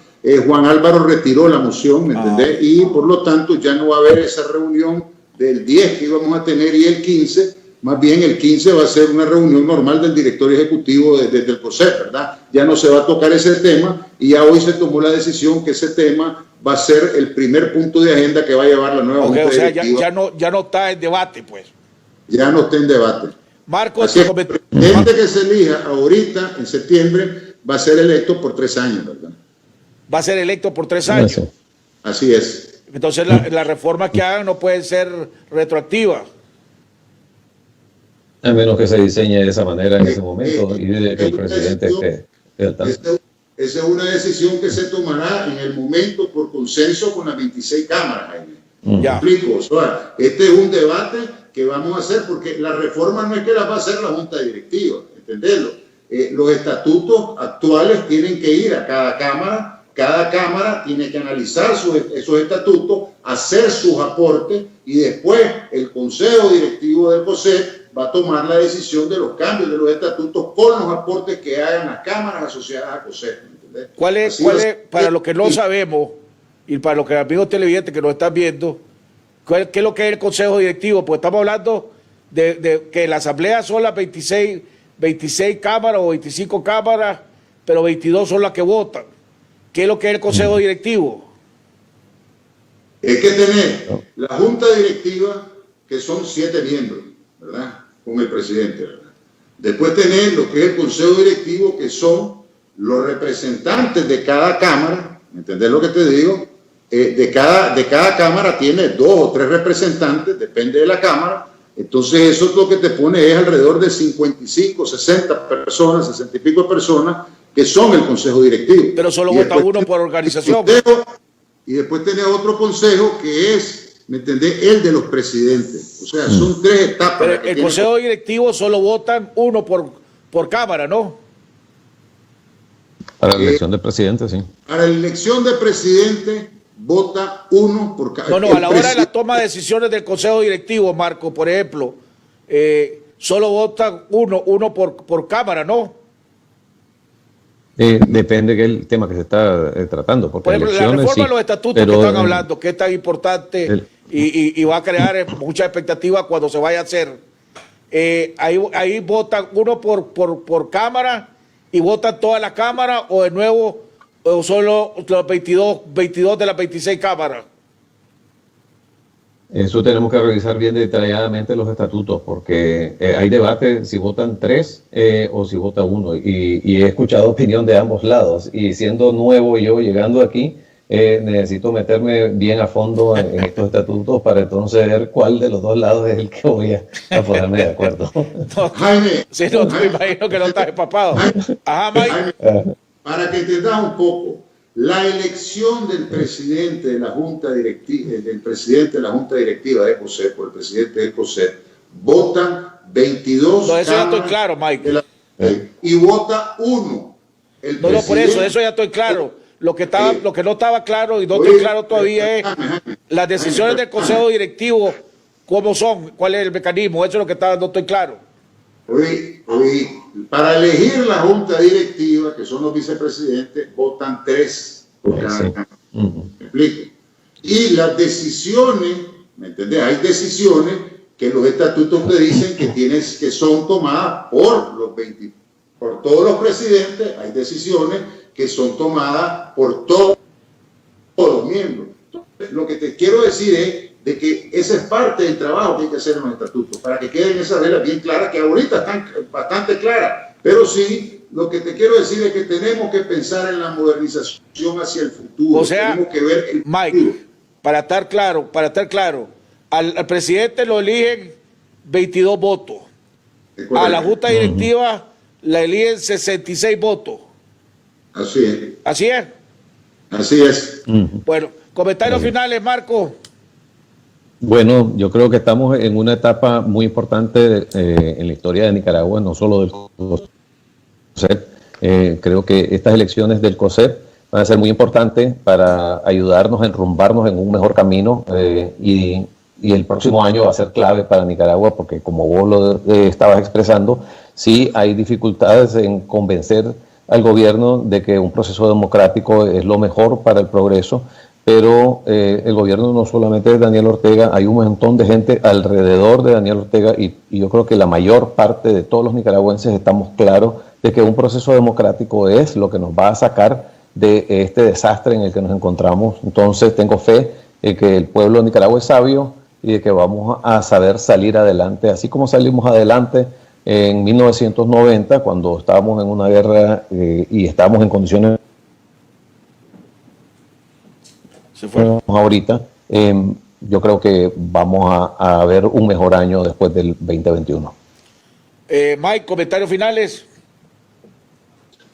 J: Juan Álvaro retiró la moción, ¿me entendés? Y por lo tanto ya no va a haber esa reunión del 10 que íbamos a tener y el 15, más bien el 15 va a ser una reunión normal del directorio ejecutivo desde el COSEP, ¿verdad? Ya no se va a tocar ese tema y ya hoy se tomó la decisión que ese tema va a ser el primer punto de agenda que va a llevar la nueva Junta Directiva.
D: Ya no está en debate, pues.
J: Ya no está en debate.
D: Marcos,
J: el presidente que se elija ahorita, en septiembre, va a ser electo por 3 años, ¿verdad?
D: Va a ser electo por 3 años.
J: Así es.
D: Entonces la reforma que hagan no puede ser retroactiva.
I: A menos que se diseñe de esa manera en ese momento y de que el presidente esté al tanto.
J: Esa es una decisión que se tomará en el momento por consenso con las 26 cámaras, Jaime.
D: Ya.
J: Explico, o sea, este es un debate que vamos a hacer porque la reforma no es que la va a hacer la Junta Directiva, entenderlo. Los estatutos actuales tienen que ir a cada cámara tiene que analizar esos estatutos, hacer sus aportes y después el Consejo Directivo del COSEP va a tomar la decisión de los cambios de los estatutos con los aportes que hagan las cámaras asociadas a COSEP.
D: ¿Cuál es, para los que no sabemos y para los que amigos televidentes que nos están viendo, qué es lo que es el Consejo Directivo? Pues estamos hablando de que la Asamblea son las 26 cámaras o 25 cámaras, pero 22 son las que votan. ¿Qué es lo que es el Consejo Directivo?
J: Es que tener la Junta Directiva, que son 7 miembros, ¿verdad? Con el presidente, ¿verdad? Después tener lo que es el Consejo Directivo, que son los representantes de cada cámara, ¿entendés lo que te digo? De cada cámara tiene 2 o 3 representantes, depende de la cámara. Entonces eso es lo que te pone es alrededor de 55, 60 personas, 60 y pico personas que son el consejo directivo.
D: Pero solo vota uno por organización.
J: Y después tenés otro consejo que es, ¿me entendés? El de los presidentes. O sea, son 3 etapas.
D: Pero el consejo directivo solo votan uno por cámara, ¿no?
I: Para la elección de presidente, sí.
J: Para la elección de presidente vota uno por cámara.
D: No, a la hora de la toma de decisiones del consejo directivo, Marco, por ejemplo, solo vota uno por cámara, ¿no?
I: Depende del tema que se está tratando. Porque
D: por ejemplo, la reforma de los estatutos que están hablando, que es tan importante y va a crear mucha expectativa cuando se vaya a hacer. Ahí votan uno por cámara y votan todas las cámaras o de nuevo o solo los 22 de las 26 cámaras. Eso tenemos que revisar bien detalladamente los estatutos, porque hay debate si votan 3 o si vota 1, y he escuchado opinión de ambos lados, y siendo nuevo yo llegando aquí, necesito meterme bien a fondo en estos estatutos para entonces ver cuál de los dos lados es el que voy a ponerme de acuerdo.
J: Jaime,
D: si no, te imagino que no estás empapado. Ajá, Mike.
J: Para que entendas un poco, la elección del presidente de la Junta Directiva, del presidente de la Junta Directiva de COSEP, por el presidente del COSEP, votan 22
D: no, eso ya estoy claro, Mike.
J: Y vota 1.
D: No, por eso ya estoy claro. Lo que no estaba claro y no estoy claro todavía es las decisiones del Consejo Directivo, ¿cómo son? ¿Cuál es el mecanismo? Eso es lo que no estoy claro.
J: Para elegir la Junta Directiva, que son los vicepresidentes, votan 3 por cada cámara. ¿Me explico? Y las decisiones, ¿me entendés? Hay decisiones que los estatutos te dicen que son tomadas por todos los presidentes. Hay decisiones que son tomadas por todos los miembros. Entonces, lo que te quiero decir es de que esa es parte del trabajo que hay que hacer en los estatutos, para que queden esas reglas bien claras, que ahorita están bastante claras, pero sí, lo que te quiero decir es que tenemos que pensar en la modernización hacia el futuro.
D: O sea,
J: tenemos que ver el
D: Mike, futuro. Para estar claro, al presidente lo eligen 22 votos, a la Junta Directiva la eligen 66 votos.
J: Así es.
D: ¿Así es?
J: Así es.
D: Bueno, comentarios finales, Marco.
I: Bueno, yo creo que estamos en una etapa muy importante en la historia de Nicaragua, no solo del COSEP. Creo que estas elecciones del COSEP van a ser muy importantes para ayudarnos a enrumbarnos en un mejor camino y el próximo año va a ser clave para Nicaragua porque, como vos lo estabas expresando, sí hay dificultades en convencer al gobierno de que un proceso democrático es lo mejor para el progreso, pero el gobierno no solamente es Daniel Ortega, hay un montón de gente alrededor de Daniel Ortega y yo creo que la mayor parte de todos los nicaragüenses estamos claros de que un proceso democrático es lo que nos va a sacar de este desastre en el que nos encontramos. Entonces tengo fe en que el pueblo de Nicaragua es sabio y de que vamos a saber salir adelante, así como salimos adelante en 1990, cuando estábamos en una guerra y estábamos en condiciones ahorita. Yo creo que vamos a ver un mejor año después del 2021.
D: Mike, comentarios finales.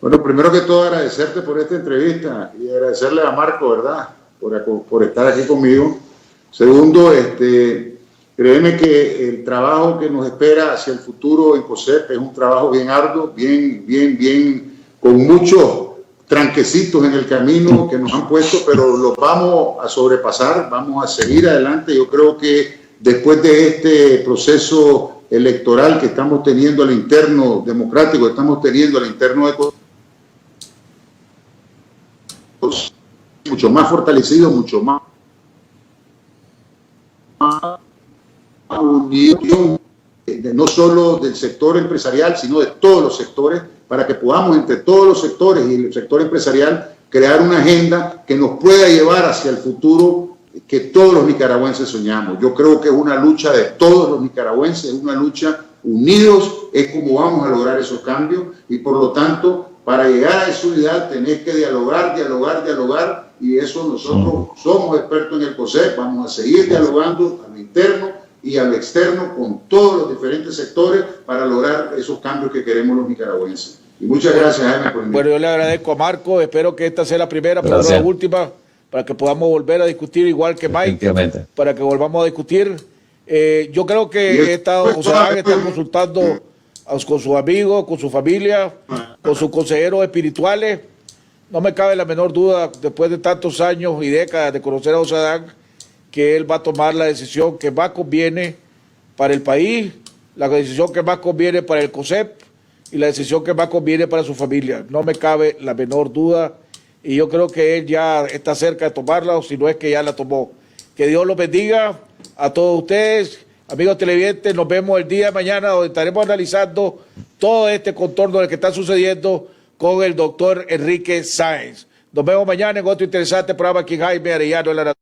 J: Bueno, primero que todo agradecerte por esta entrevista y agradecerle a Marco, ¿verdad?, por estar aquí conmigo. Segundo, créeme que el trabajo que nos espera hacia el futuro en COSEP es un trabajo bien arduo, bien, con muchos tranquecitos en el camino que nos han puesto, pero los vamos a sobrepasar, vamos a seguir adelante. Yo creo que después de este proceso electoral que estamos teniendo al interno democrático, estamos teniendo al interno de mucho más fortalecido, mucho más unión, no solo del sector empresarial, sino de todos los sectores, para que podamos entre todos los sectores y el sector empresarial crear una agenda que nos pueda llevar hacia el futuro que todos los nicaragüenses soñamos. Yo creo que es una lucha de todos los nicaragüenses, es una lucha unidos, es como vamos a lograr esos cambios y por lo tanto, para llegar a esa unidad tenés que dialogar y eso nosotros somos expertos en el COSEP, vamos a seguir dialogando a lo interno y a lo externo con todos los diferentes sectores para lograr esos cambios que queremos los nicaragüenses. Y muchas gracias, Jaime, por invitarme.
D: Bueno, yo le agradezco a Marco, espero que esta sea la primera, pero no la última, para que podamos volver a discutir igual que Mike, para que volvamos a discutir. Yo creo que José Adán está consultando con sus amigos, con su familia, con sus consejeros espirituales. No me cabe la menor duda, después de tantos años y décadas de conocer a José Adán, que él va a tomar la decisión que más conviene para el país, la decisión que más conviene para el COSEP y la decisión que más conviene para su familia. No me cabe la menor duda y yo creo que él ya está cerca de tomarla, o si no es que ya la tomó. Que Dios los bendiga a todos ustedes, amigos televidentes. Nos vemos el día de mañana, donde estaremos analizando todo este contorno del que está sucediendo con el doctor Enrique Sáenz. Nos vemos mañana en otro interesante programa aquí en Jaime Arellano en la